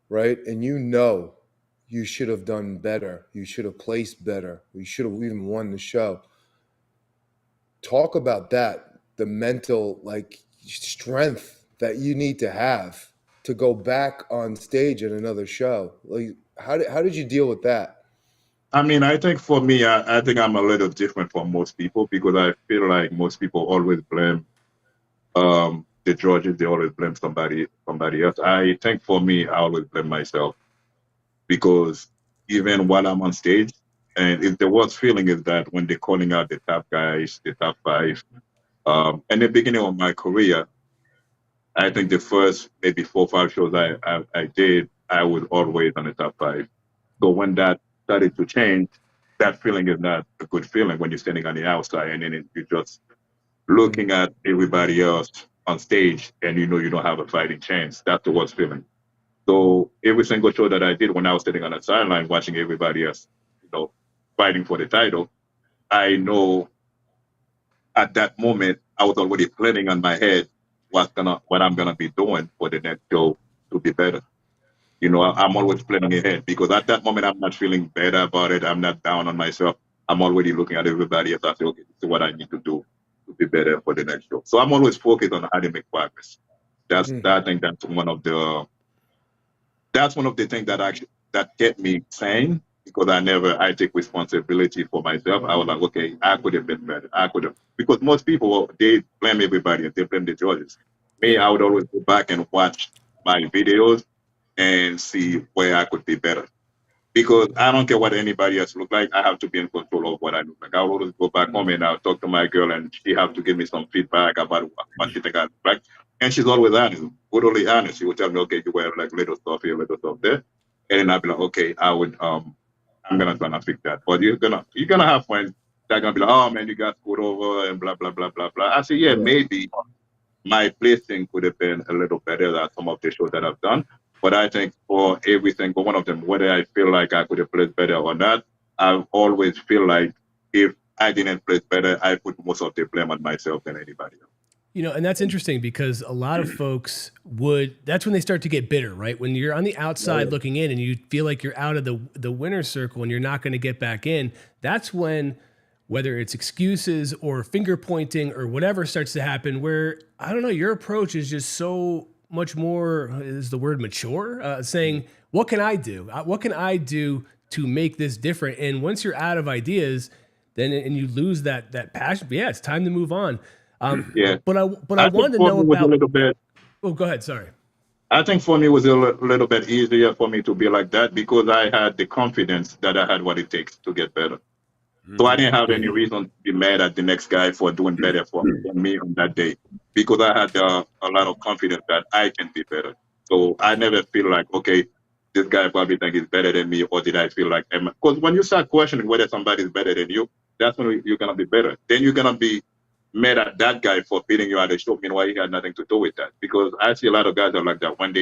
right, and you know you should have done better, you should have placed better, you should have even won the show. Talk about that, the mental like strength that you need to have to go back on stage at another show. Like, how did you deal with that?
I mean, I think for me, I think I'm a little different from most people because I feel like most people always blame the judges. They always blame somebody else. I think for me, I always blame myself because even while I'm on stage, and if the worst feeling is that when they're calling out the top guys, the top five, in the beginning of my career, I think the first maybe 4 or 5 shows I did, I was always on the top five. So when that started to change, that feeling is not a good feeling when you're standing on the outside and then you're just looking at everybody else on stage and you know you don't have a fighting chance. That's the worst feeling. So every single show that I did when I was sitting on the sideline watching everybody else, fighting for the title, I know at that moment I was already planning on my head what I'm gonna be doing for the next show to be better. I'm always planning ahead because at that moment I'm not feeling better about it. I'm not down on myself. I'm already looking at everybody else. I say, okay, this is what I need to do to be better for the next show. So I'm always focused on how to make progress. I think that's one of the things that kept me sane because I take responsibility for myself. I was like, okay, I could have been better. I could have, because most people, they blame everybody. They blame the judges. Me, I would always go back and watch my videos and see where I could be better. Because I don't care what anybody else look like. I have to be in control of what I look like. I will always go back home and I'll talk to my girl and she have to give me some feedback about what she think I look like. And she's always honest, brutally honest. She will tell me, okay, you wear like little stuff here, little stuff there. And then I'll be like, okay, I'm gonna try to fix that. But you're gonna have friends that are gonna be like, oh man, you got screwed over and blah blah blah blah blah. I say, yeah, maybe my placing could have been a little better than some of the shows that I've done. But I think for every single one of them, whether I feel like I could have played better or not, I always feel like if I didn't play better, I put most of the blame on myself than anybody else.
And that's interesting because a lot of folks that's when they start to get bitter, right? When you're on the outside looking in and you feel like you're out of the winner's circle and you're not going to get back in, that's when, whether it's excuses or finger pointing or whatever starts to happen, where, I don't know, your approach is just so much more, is the word mature, saying, what can I do? What can I do to make this different? And once you're out of ideas, then, and you lose that passion, yeah, it's time to move on. But I wanted to know about,
a little bit.
Oh, go ahead. Sorry.
I think for me it was a little bit easier for me to be like that because I had the confidence that I had what it takes to get better. So I didn't have any reason to be mad at the next guy for doing better for me on that day because I had a lot of confidence that I can be better. So I never feel like, okay, this guy probably think he's better than me, or did I feel like, because when you start questioning whether somebody's better than you, that's when you're going to be better. Then you're going to be mad at that guy for beating you at the show. Meanwhile, he had nothing to do with that. Because I see a lot of guys are like that. When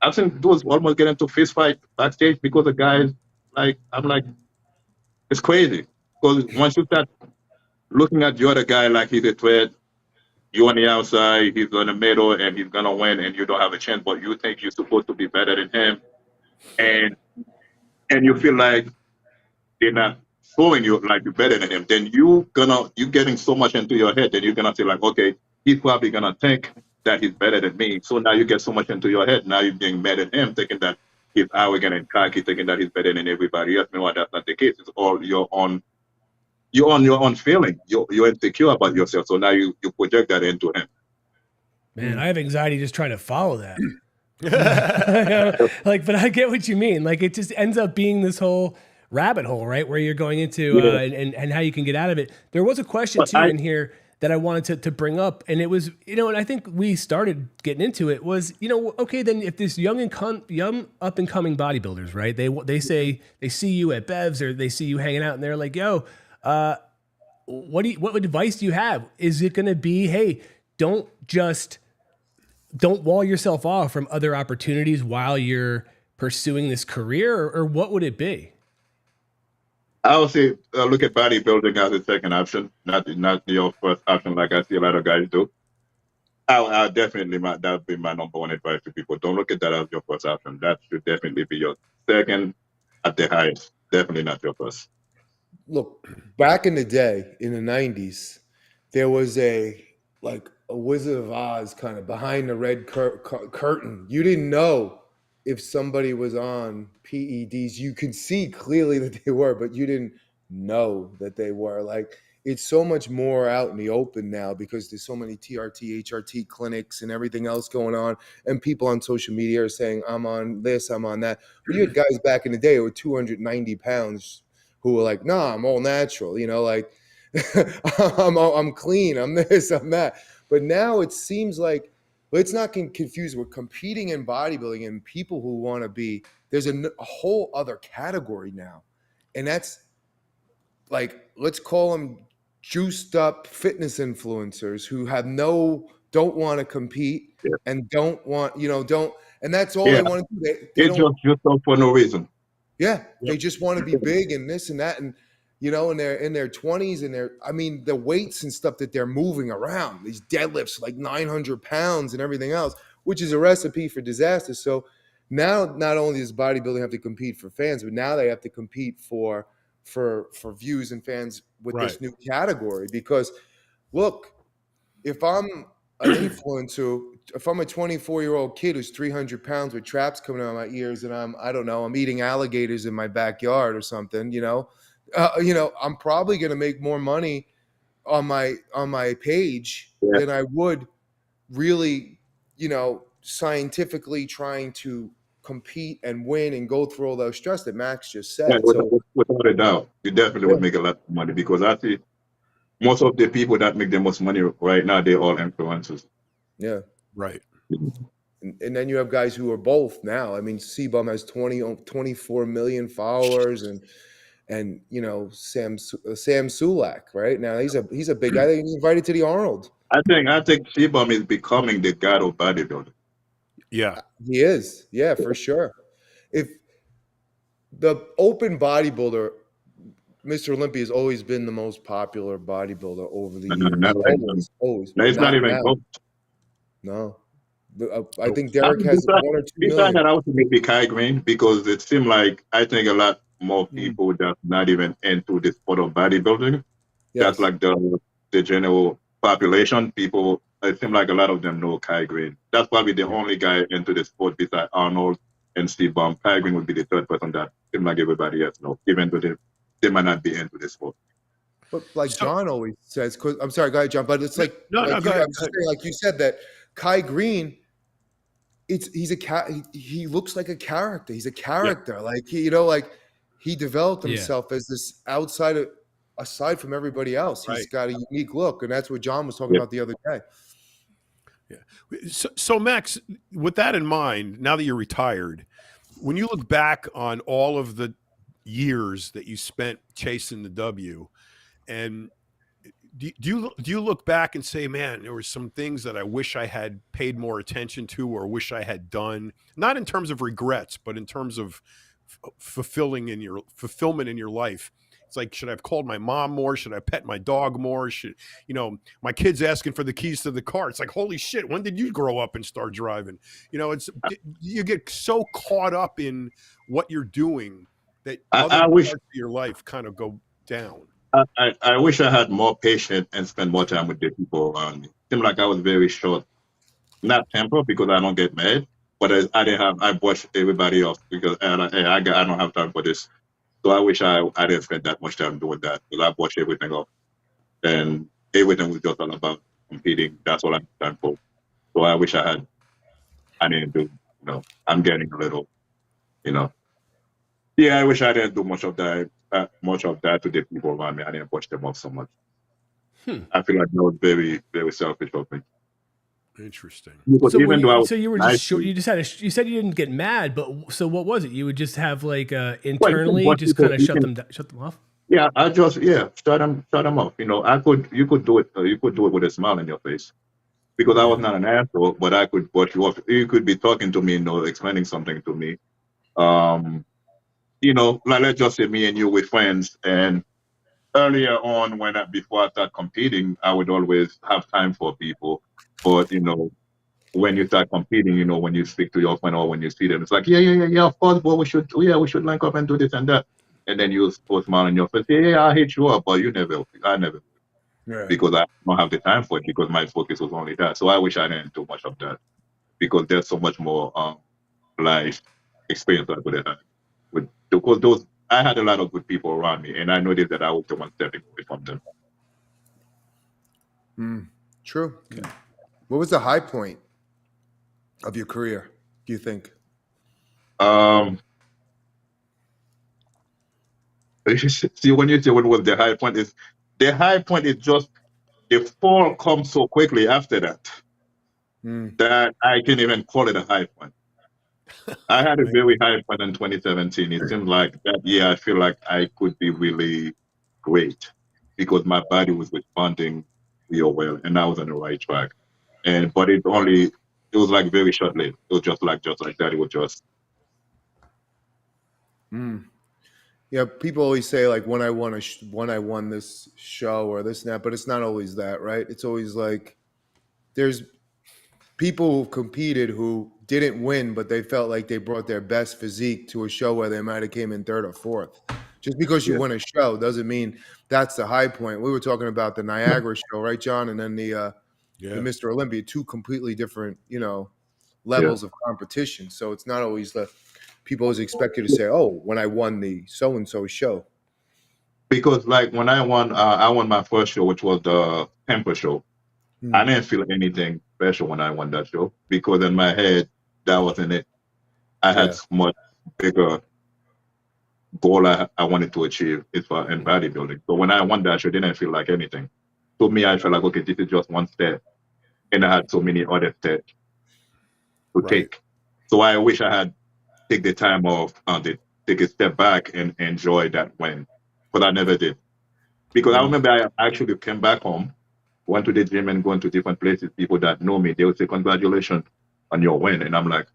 I've seen those almost get into fist fight backstage because the guys, like, I'm like, it's crazy. Because once you start looking at the other guy like he's a threat, you on the outside, he's on the middle, and he's gonna win, and you don't have a chance, but you think you're supposed to be better than him, and you feel like they're not showing you like you're better than him, then you're getting so much into your head that you're gonna say like, okay, he's probably gonna think that he's better than me. So now you get so much into your head. Now you're being mad at him, thinking that he's arrogant and cocky, thinking that he's better than everybody else. Meanwhile, that's not the case. It's all your own feeling. You're insecure about yourself. So now you project that into him.
Man, I have anxiety just trying to follow that. But I get what you mean. Like, it just ends up being this whole rabbit hole, right? Where you're going into and how you can get out of it. There was a question too in here that I wanted to bring up, and it was, you know, and I think we started getting into it was, you know, okay, then if this young up and coming bodybuilders, right? They say they see you at Bev's or they see you hanging out, and they're like, yo, what advice do you have? Is it going to be, hey, don't wall yourself off from other opportunities while you're pursuing this career, or what would it be?
I would say look at bodybuilding as a second option, not your first option, like I see a lot of guys do. I definitely that would be my number one advice to people. Don't look at that as your first option. That should definitely be your second at the highest. Definitely not your first.
Look, back in the day, in the 90s, there was a Wizard of Oz kind of behind the red curtain. You didn't know if somebody was on PEDs. You could see clearly that they were, but you didn't know that they were. Like, it's so much more out in the open now because there's so many TRT, HRT clinics and everything else going on. And people on social media are saying, I'm on this, I'm on that. But you had guys back in the day who were 290 pounds who were like, nah, I'm all natural, you know, like I'm clean, I'm this, I'm that. But now it seems like, let's not get confused. We're competing in bodybuilding, and people who want to be, there's a whole other category now. And that's like, let's call them juiced up fitness influencers who don't want to compete and don't want, and that's all they want to do. They
don't just for no reason.
Yeah. They just want to be big and this and that. And, in their 20s and the weights and stuff that they're moving around, these deadlifts, like 900 pounds and everything else, which is a recipe for disaster. So now not only does bodybuilding have to compete for fans, but now they have to compete for views and fans with this new category. Because look, if I'm an influencer, if I'm a 24-year-old kid who's 300 pounds with traps coming out of my ears and I'm eating alligators in my backyard or something, I'm probably going to make more money on my page than I would really, scientifically trying to compete and win and go through all those stress that Max just said.
Yeah, without a doubt, you definitely would make a lot of money, because I see most of the people that make the most money right now, they're all influencers.
Yeah.
Right.
And then you have guys who are both now. I mean, C-Bum has 24 million followers, and Sam Sulak, right now he's a big guy. He's invited to the Arnold.
I think C-Bum is becoming the god of bodybuilding.
Yeah,
he is. Yeah, for sure. If the open bodybuilder, Mr. Olympia has always been the most popular bodybuilder over the years. Always.
No, it's not even close.
No. I think Derek has 1 or 2 million.
Besides that, I would maybe Kai Green, because it seemed like, I think a lot more people that's not even into the sport of bodybuilding. Yes. That's like the general population. People, it seems like a lot of them know Kai Green. That's probably the only guy into the sport besides Arnold and C-Bum. Kai Green would be the third person that seems like everybody else knows, even though they might not be into the sport.
But like John always says, I'm sorry, go ahead, John, but it's like,
go ahead.
Like you said, that Kai Green, he looks like a character. He's a character. Like he developed himself as this aside from everybody else. He's got a unique look, and that's what John was talking about the other day.
Yeah. So Max, with that in mind, now that you're retired, when you look back on all of the years that you spent chasing the W, and do you look back and say, man, there were some things that I wish I had paid more attention to, or wish I had done, not in terms of regrets, but in terms of fulfillment in your life? It's like, should I have called my mom more? Should I pet my dog more? My kid's asking for the keys to the car. It's like, holy shit, when did you grow up and start driving? You get so caught up in what you're doing that other parts of your life kind of go down.
I wish I had more patience and spend more time with the people around me. It seemed like I was very short, not temper, because I don't get mad, but I brushed everybody off because I don't have time for this. So I wish I didn't spend that much time doing that, because I brushed everything off, and everything was just all about competing. That's all I'm done for. So I wish I didn't do. I'm getting a little, Yeah, I wish I didn't do much of that. Much of that to the people around me. I didn't push them off so much. I feel like that was very, very selfish of me.
Interesting.
Because
So
even though I was
so you were
nice
just short, you just had you said you didn't get mad, but so what was it? You would just have like
well, you can
internally
watch
just
people.
kind of shut them off.
Yeah, I just shut them off. You know, you could do it. You could do it with a smile on your face because I was not an asshole, but I could watch you off. You could be talking to me, you know, explaining something to me. Um, you know, like let's just say me and you with friends, and earlier on before I start competing, I would always have time for people, but you know, when you start competing, you know, when you speak to your friend or when you see them, it's like, yeah, of course, but we should link up and do this and that. And then you post smile on your face, yeah, I hit you up, but I never, because I don't have the time for it because my focus was only that. So I wish I didn't do much of that because there's so much more life experience I could have had. Because I had a lot of good people around me, and I noticed that I was the one stepping away from them.
True. Okay. What was the high point of your career, do you think?
See, when you say what was the high point is just the fall comes so quickly after that that I can't even call it a high point. I had a very high point in 2017. It seemed like that year I feel like I could be really great because my body was responding real well and I was on the right track. But it was like very short lived. It was just like that. It was just
Yeah, people always say like when I won this show or this and that, but it's not always that, right? It's always like there's people who competed who didn't win, but they felt like they brought their best physique to a show where they might have came in third or fourth. Just because you win a show doesn't mean that's the high point. We were talking about the Niagara show, right, John? And then the Mr. Olympia, two completely different, you know, levels of competition. So it's not always people always expect you to say, "Oh, when I won the so and so show."
Because like when I won my first show, which was the Temper show. I didn't feel anything special when I won that show because in my head that wasn't it. I had much bigger goal I wanted to achieve in bodybuilding. So when I won that show, it didn't feel like anything. To me, I felt like okay, this is just one step, and I had so many other steps to take. So I wish I had take the time off, take a step back and enjoy that win, but I never did because I remember I actually came back home. Went to the gym and going to different places, people that know me, they would say, congratulations on your win. And I'm like,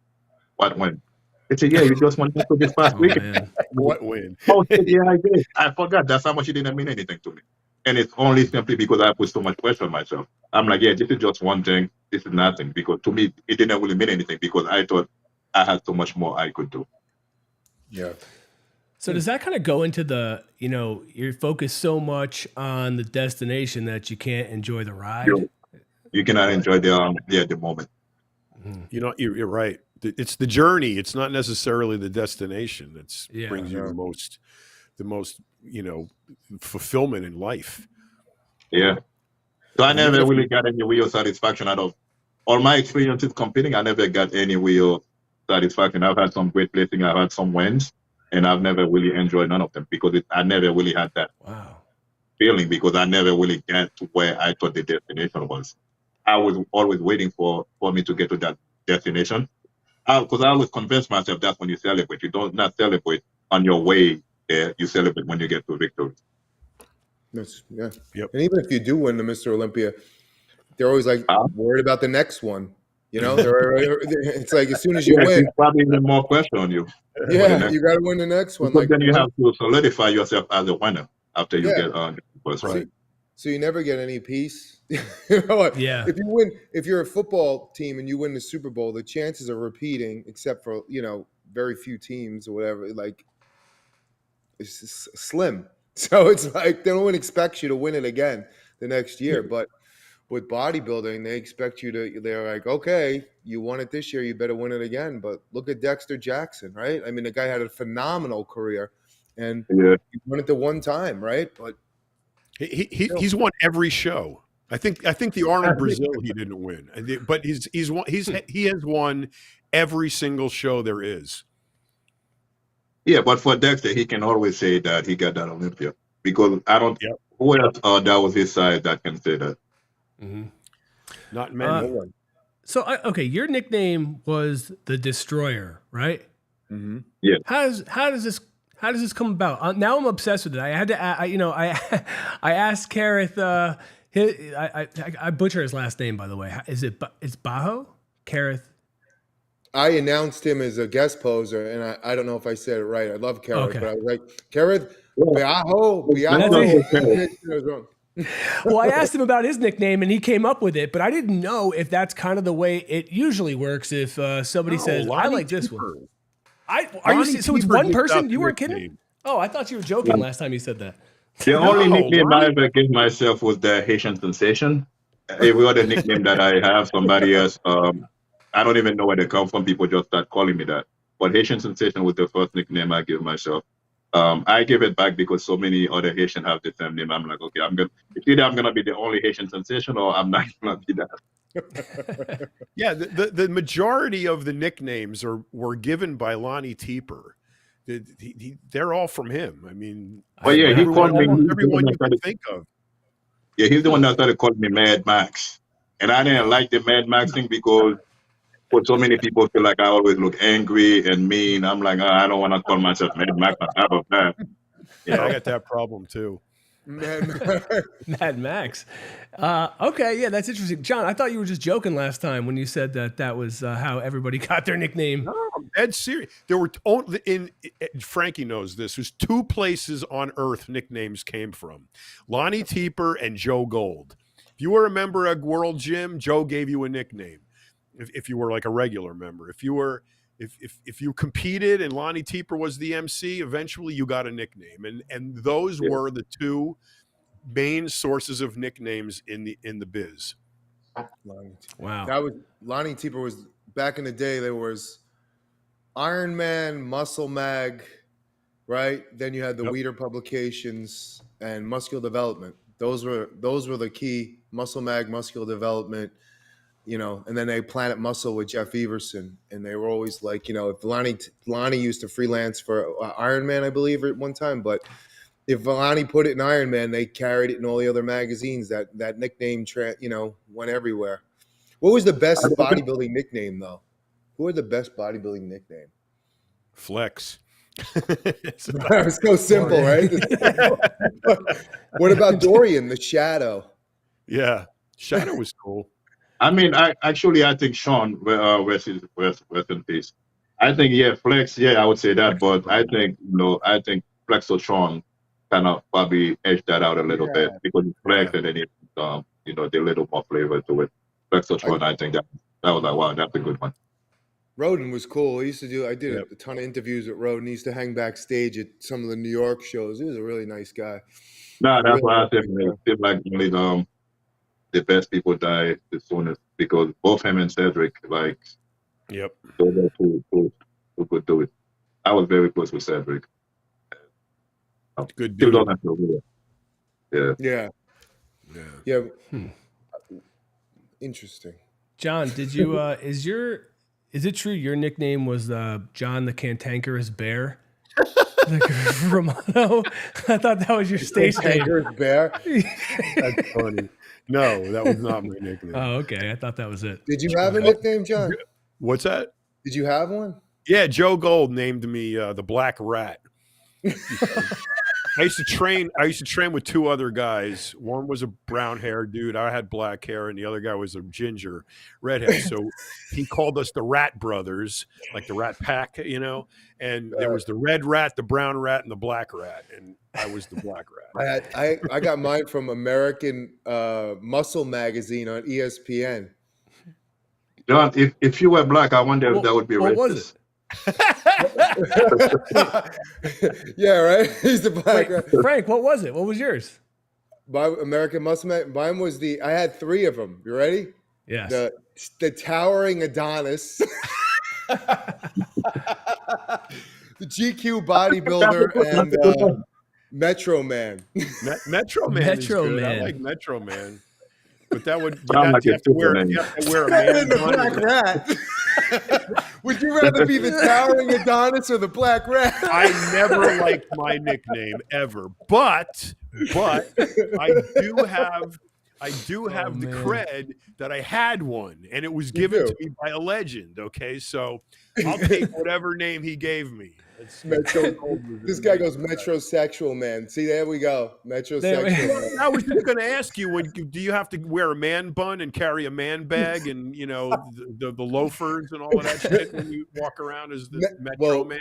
what win? They say, yeah, you just won this past weekend.
What win?
Oh, yeah, I did. I forgot. That's how much it didn't mean anything to me. And it's only simply because I put so much pressure on myself. I'm like, yeah, this is just one thing. This is nothing. Because to me, it didn't really mean anything because I thought I had so much more I could do.
Yeah.
So does that kind of go into the, you know, you're focused so much on the destination that you can't enjoy the ride?
You cannot enjoy the moment.
You know, you're right. It's the journey. It's not necessarily the destination that brings you the most, you know, fulfillment in life.
Yeah. So I never really got any real satisfaction out of all my experiences competing. I never got any real satisfaction. I've had some great placing. I've had some wins. And I've never really enjoyed none of them because I never really had that feeling because I never really got to where I thought the destination was. I was always waiting for me to get to that destination because I always convince myself that's when you celebrate. You don't not celebrate on your way there. You celebrate when you get to victory.
And even if you do win the Mr. Olympia, they're always like worried about the next one. You know, it's like as soon as you win,
probably even more pressure on you.
Yeah, you got to win the next one.
But then you have to solidify yourself as a winner after you get the first
one. So you never get any peace. You know what?
Yeah.
If you're a football team and you win the Super Bowl, the chances of repeating, except for very few teams or whatever, like it's slim. So it's like no one expects you to win it again the next year, but with bodybuilding, they expect you to, they're like, okay, you won it this year, you better win it again. But look at Dexter Jackson, right? I mean, the guy had a phenomenal career and he won it the one time, right? But
he's won every show. I think the Arnold Brazil he didn't win, but he has won every single show there is.
Yeah, but for Dexter, he can always say that he got that Olympia because I don't.
Yep.
Who else that was his size that can say that?
Mm-hmm.
Not many.
So, okay, your nickname was the Destroyer, right?
Mm-hmm.
Yeah.
How does this come about? Now I'm obsessed with it. I had to, I asked Kareth. I butcher his last name, by the way. It's Bajo? Kareth.
I announced him as a guest poser, and I don't know if I said it right. I love Kareth,
Okay.
but I was like, Kareth, Biaho.
Well, I asked him about his nickname, and he came up with it, but I didn't know if that's kind of the way it usually works. If somebody says, "I like this one," so it's one person? You weren't kidding? Oh, I thought you were joking last time you said that.
The only nickname I ever gave myself was the Haitian Sensation. Every other nickname that I have, somebody else, I don't even know where they come from. People just start calling me that. But Haitian Sensation was the first nickname I gave myself. I gave it back because so many other Haitians have the same name. I'm like, okay, either I'm gonna be the only Haitian sensation, or I'm not gonna be that.
Yeah, the majority of the nicknames were given by Lonnie Teeper. They're all from him. I mean,
but yeah, he called me
everyone you can think of.
Yeah, he's the one that started calling me Mad Max, and I didn't like the Mad Max thing because for so many people feel like I always look angry and mean. I'm like, I don't want to call myself Mad Max on top of that.
Yeah, I got that problem too.
Mad Max. Okay, yeah, that's interesting. John, I thought you were just joking last time when you said that was how everybody got their nickname.
No, I'm dead serious. There were only Frankie knows this. There's two places on earth nicknames came from: Lonnie Teeper and Joe Gold. If you were a member of World Gym, Joe gave you a nickname. If you were like a regular member, if you competed and Lonnie Teeper was the MC, eventually you got a nickname, and those were the two main sources of nicknames in the biz.
Wow,
that was Lonnie Teeper. Was back in the day. There was Iron Man, Muscle Mag, right? Then you had the Weeder Publications and Muscular Development. Those were the key. Muscle Mag, Muscular Development. And then they Planet Muscle with Jeff Everson, and they were always like, if Lonnie used to freelance for Iron Man, I believe, at one time, but if Lonnie put it in Iron Man, they carried it in all the other magazines. That nickname, went everywhere. What was the best bodybuilding nickname, though? Who are the best bodybuilding nickname?
Flex.
It's so simple, right? What about Dorian, the Shadow?
Yeah, Shadow was cool.
I mean, I think Sean, rest in peace. I think Flex, I would say that, but I think Flex or Sean kind of probably edged that out a little bit because it's Flex and then it, the little more flavor to it. Flex or Sean, I think that was like, wow, that's a good one.
Roden was cool. I did a ton of interviews with Roden. He used to hang backstage at some of the New York shows. He was a really nice guy.
No, that's why I said it seemed like only the best people die the soonest because both him and Cedric, like, those are who could do it. I was very close with Cedric.
Good dude.
Yeah.
Interesting.
John, did you is it true your nickname was John the Cantankerous Bear? Like Romano? I thought that was your stage name.
Cantankerous Bear?
That's funny. No, that was not my nickname.
Oh, okay. I thought that was it.
Did you have a nickname, John?
What's that?
Did you have one?
Yeah, Joe Gold named me the Black Rat. I used to train with two other guys. One was a brown-haired dude. I had black hair, and the other guy was a ginger redhead. So he called us the Rat Brothers, like the Rat Pack, And there was the red rat, the brown rat, and the black rat, and I was the black rat.
I got mine from American Muscle magazine on ESPN.
John, if you were black, I wonder if that would be racist.
What was it?
Yeah, right. He's the black.
Frank, what was it? What was yours?
My American Muscle Mag. Mine was I had three of them. You ready?
Yes.
The Towering Adonis, the GQ Bodybuilder, and Metro Man.
Metro Man.
Metro Man.
I like Metro Man. But that would
you have to
wear a man
The Black Rat. Would you rather be the towering Adonis or the Black Rat?
I never liked my nickname ever, but I do have the cred that I had one, and it was given to me by a legend. Okay, so I'll take whatever name he gave me.
This guy goes metrosexual, man. See, there we go, metrosexual.
I was just going to ask you: do you have to wear a man bun and carry a man bag, and the loafers and all of that shit when you walk around as the Metro man?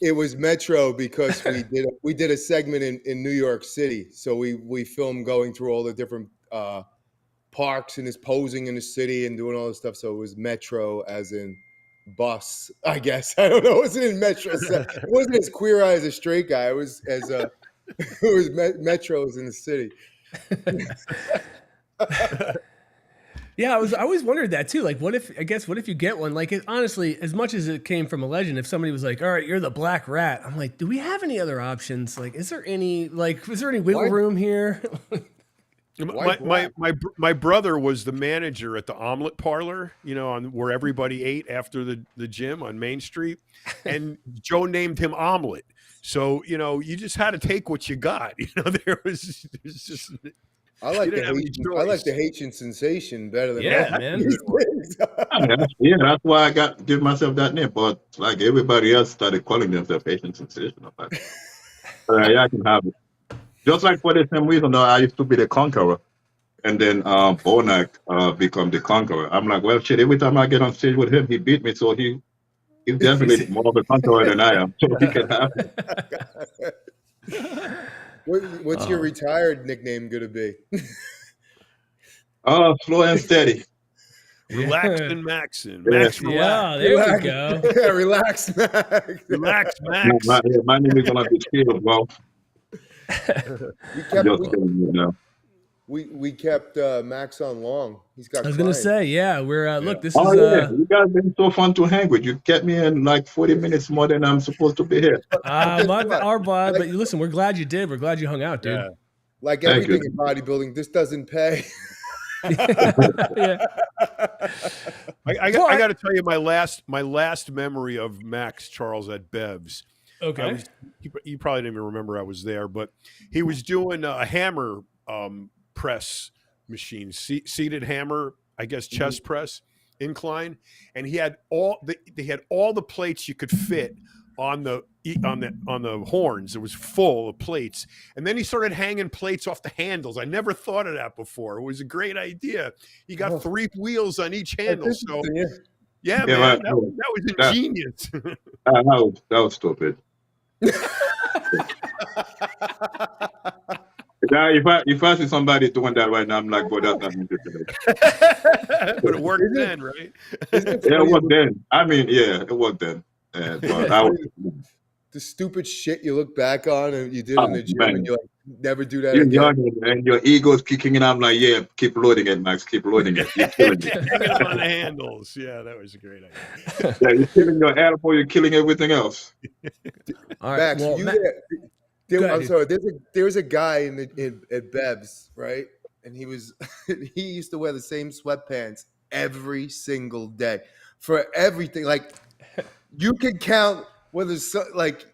It was Metro because we did a segment in New York City, so we filmed going through all the different parks and his posing in the city and doing all this stuff. So it was Metro, as in bus, I guess. I don't know. It wasn't in Metro. It wasn't as queer eye as a straight guy. It was Metro was in the city.
Yeah, I always wondered that too. Like, what if you get one? Like, honestly, as much as it came from a legend, if somebody was like, "All right, you're the Black Rat," I'm like, do we have any other options? Like, is there any wiggle room here?
My brother was the manager at the omelet parlor, where everybody ate after the gym on Main Street, and Joe named him Omelet. So you just had to take what you got. There was just.
I like the Haitian sensation better than
man.
That's why I give myself that name. But like everybody else started calling themselves Haitian sensation. I'm like, yeah, I can have it. Just like for the same reason, I used to be the conqueror, and then Bonak become the conqueror. I'm like, well, shit. Every time I get on stage with him, he beat me, so he's definitely more of a conqueror than I am. So he can have it.
What's your retired nickname gonna be?
Slow and steady.
Relaxing Maxin.
Max, yeah, there we go.
Yeah, relax, Max.
Relax, Max.
My name is gonna be chill, bro.
We kept Max on long. He's got.
I was gonna say, yeah, we're look. This is.
You guys been so fun to hang with. You kept me in like 40 minutes more than I'm supposed to be here.
But listen, we're glad you did. We're glad you hung out, dude.
Yeah.
Like everything in bodybuilding, this doesn't pay.
Yeah.
I got to tell you my last memory of Max Charles at Bev's.
Okay.
You probably didn't even remember I was there, but he was doing a hammer press machine, seated hammer, I guess chest press incline, and he had they had all the plates you could fit on the horns. It was full of plates, and then he started hanging plates off the handles. I never thought of that before. It was a great idea. He got 3 wheels on each handle. So yeah, man, that was ingenious.
That was stupid. If I see somebody doing that right now, I'm like, boy, that's not interesting.
But it worked then, right?
Yeah, it worked then. I mean, yeah, it worked then.
The stupid shit you look back on and you did in the gym, and you're like, never do that
You're
again.
young and your ego's kicking in. I'm like, yeah, keep loading it, Max. Keep loading it. You're killing it.
Hanging on the handles. Yeah, that was a great idea.
Yeah, you're killing your animal. You're killing everything else.
All right, Max, I'm sorry. There's a guy at Bev's, right? And he used to wear the same sweatpants every single day for everything. Like, you could count whether like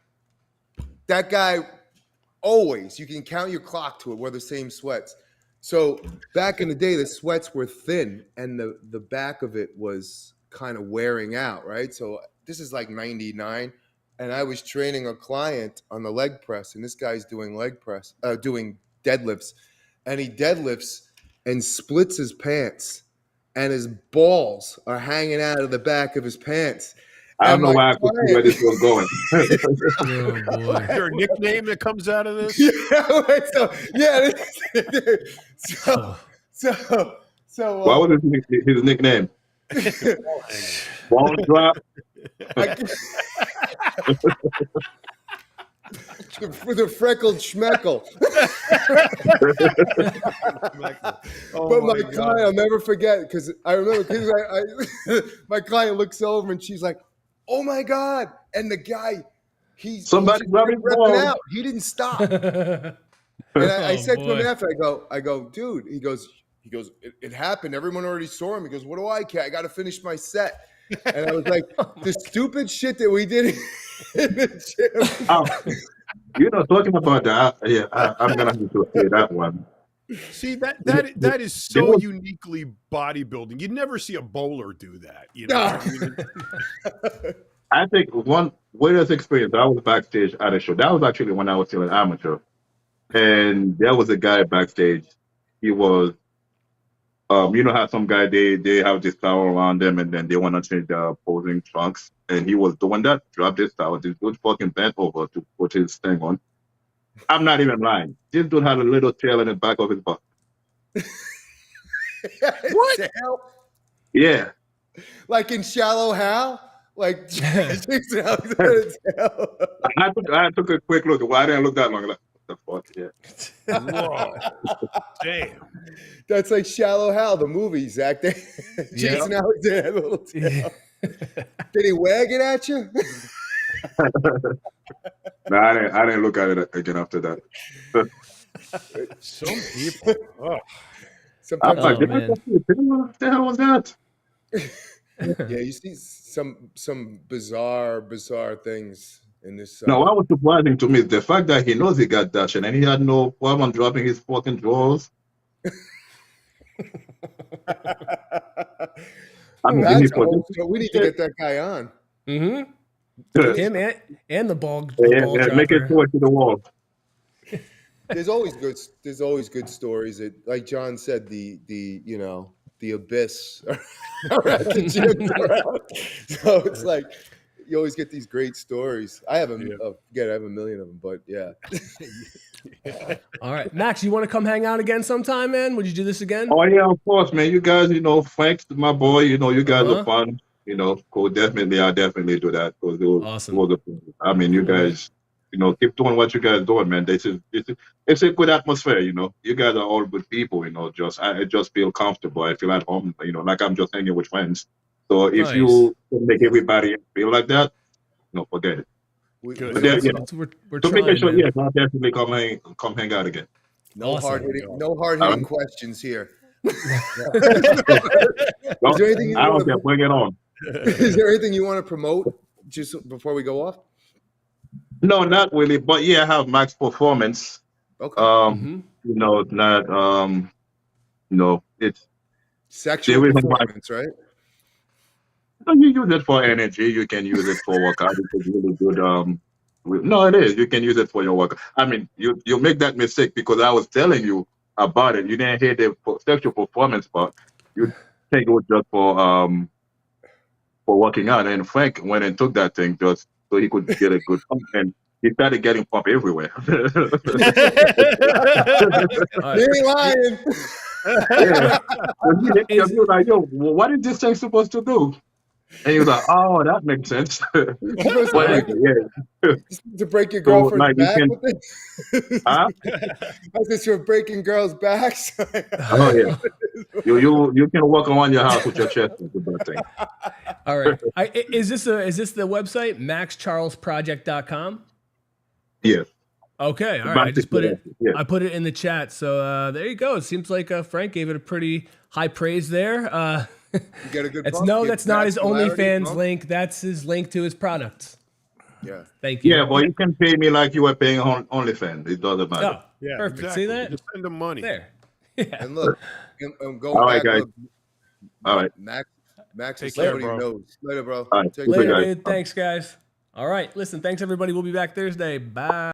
that guy always. You can count your clock to it. Wear the same sweats. So back in the day, the sweats were thin, and the back of it was kind of wearing out, right? So this is like 99. And I was training a client on the leg press, and this guy's doing doing deadlifts, and he deadlifts and splits his pants, and his balls are hanging out of the back of his pants.
I don't know why I could see where this was going.
Oh, boy.
Is there a nickname that comes out of this?
So
what was his nickname? Ball drop.
The freckled schmeckle. But my client, I'll never forget, because I remember my client looks over and she's like, "Oh my God!" And the guy,
somebody grabbing
out. He didn't stop. And I said to him after, I go, dude. He goes, it happened. Everyone already saw him. He goes, what do I care? I got to finish my set. And I was like, the stupid shit that we did in the gym.
You know, talking about that, yeah, I'm gonna have to say that one.
See, that is so uniquely bodybuilding. You'd never see a bowler do that. You know,
I think one weirdest experience. I was backstage at a show. That was actually when I was still an amateur, and there was a guy backstage. He was, you know how some guy they have this towel around them, and then they want to change their posing trunks, and he was doing that. Dropped his towel. This dude fucking bent over to put his thing on. I'm not even lying. This dude had a little tail in the back of his butt.
What?
Yeah.
Like in Shallow Hal? Like Jason Alexander's tail.
I took a quick look. Well, I didn't look that long. Like, what the fuck? Yeah.
Whoa. Damn.
That's like Shallow Hal, the movie, Zach. Jason Alexander had a little tail. Did he wag it at you?
No, I didn't look at it again after that.
Some people. Oh.
Sometimes
like, what the hell was that?
Yeah, you see some bizarre things in this.
No, what was surprising to me is the fact that he knows he got that shit and he had no problem dropping his fucking drawers.
We need to get that guy on.
Mm-hmm. Him and the ball.
Yeah, make it forward to the wall.
There's always good stories. That, like John said, the abyss around the gym. So it's like you always get these great stories. I have I have a million of them, but yeah.
All right, Max, you want to come hang out again sometime, man? Would you do this again?
Oh yeah, of course, man. You guys, Frank's my boy. You guys are fun. Cool. Definitely, I'll definitely do that. Awesome. I mean, you guys, keep doing what you guys doing, man. It's a good atmosphere. You guys are all good people. I just feel comfortable. I feel at home. Like I'm just hanging with friends. So if you make everybody feel like that, forget it.
We're
trying, sure, yeah, I'll definitely come hang out again.
No hard hitting questions here.
Is there anything bring it on.
Is there anything you want to promote just before we go off?
No, not really. But yeah, I have Maxx Performance.
Okay.
It's
sexual performance, right?
You use it for energy. You can use it for workout. It's really good. No, it is. You can use it for your workout. I mean, you make that mistake because I was telling you about it. You didn't hear the sexual performance part. You think it was just for working out. And Frank went and took that thing just so he could get a good pump, and he started getting pump everywhere.
You ain't lying.
Yeah. He was like, yo, what is this thing supposed to do? And he was like, oh, that makes sense.
To break your girlfriend's back with it?
Huh?
Is this for breaking girls' backs?
Oh, yeah. You can walk around your house with your chest with that thing.
All right. Is this the website, maxcharlesproject.com?
Yes.
Okay. All right. I just put it. Yeah. I put it in the chat. So there you go. It seems like Frank gave it a pretty high praise there.
You get a good.
That's not his OnlyFans link. That's his link to his products.
Yeah.
Thank you.
Yeah, but you can pay me like you were paying OnlyFans. It doesn't matter.
Oh, yeah, perfect. Exactly. See that?
Just send them money.
There. Yeah.
And look, I'm going
all
back.
Right, guys.
All
right.
Max
Take
is
care,
somebody who knows. Later, bro.
All right.
Later, dude. Thanks, guys. All right. Listen, thanks, everybody. We'll be back Thursday. Bye.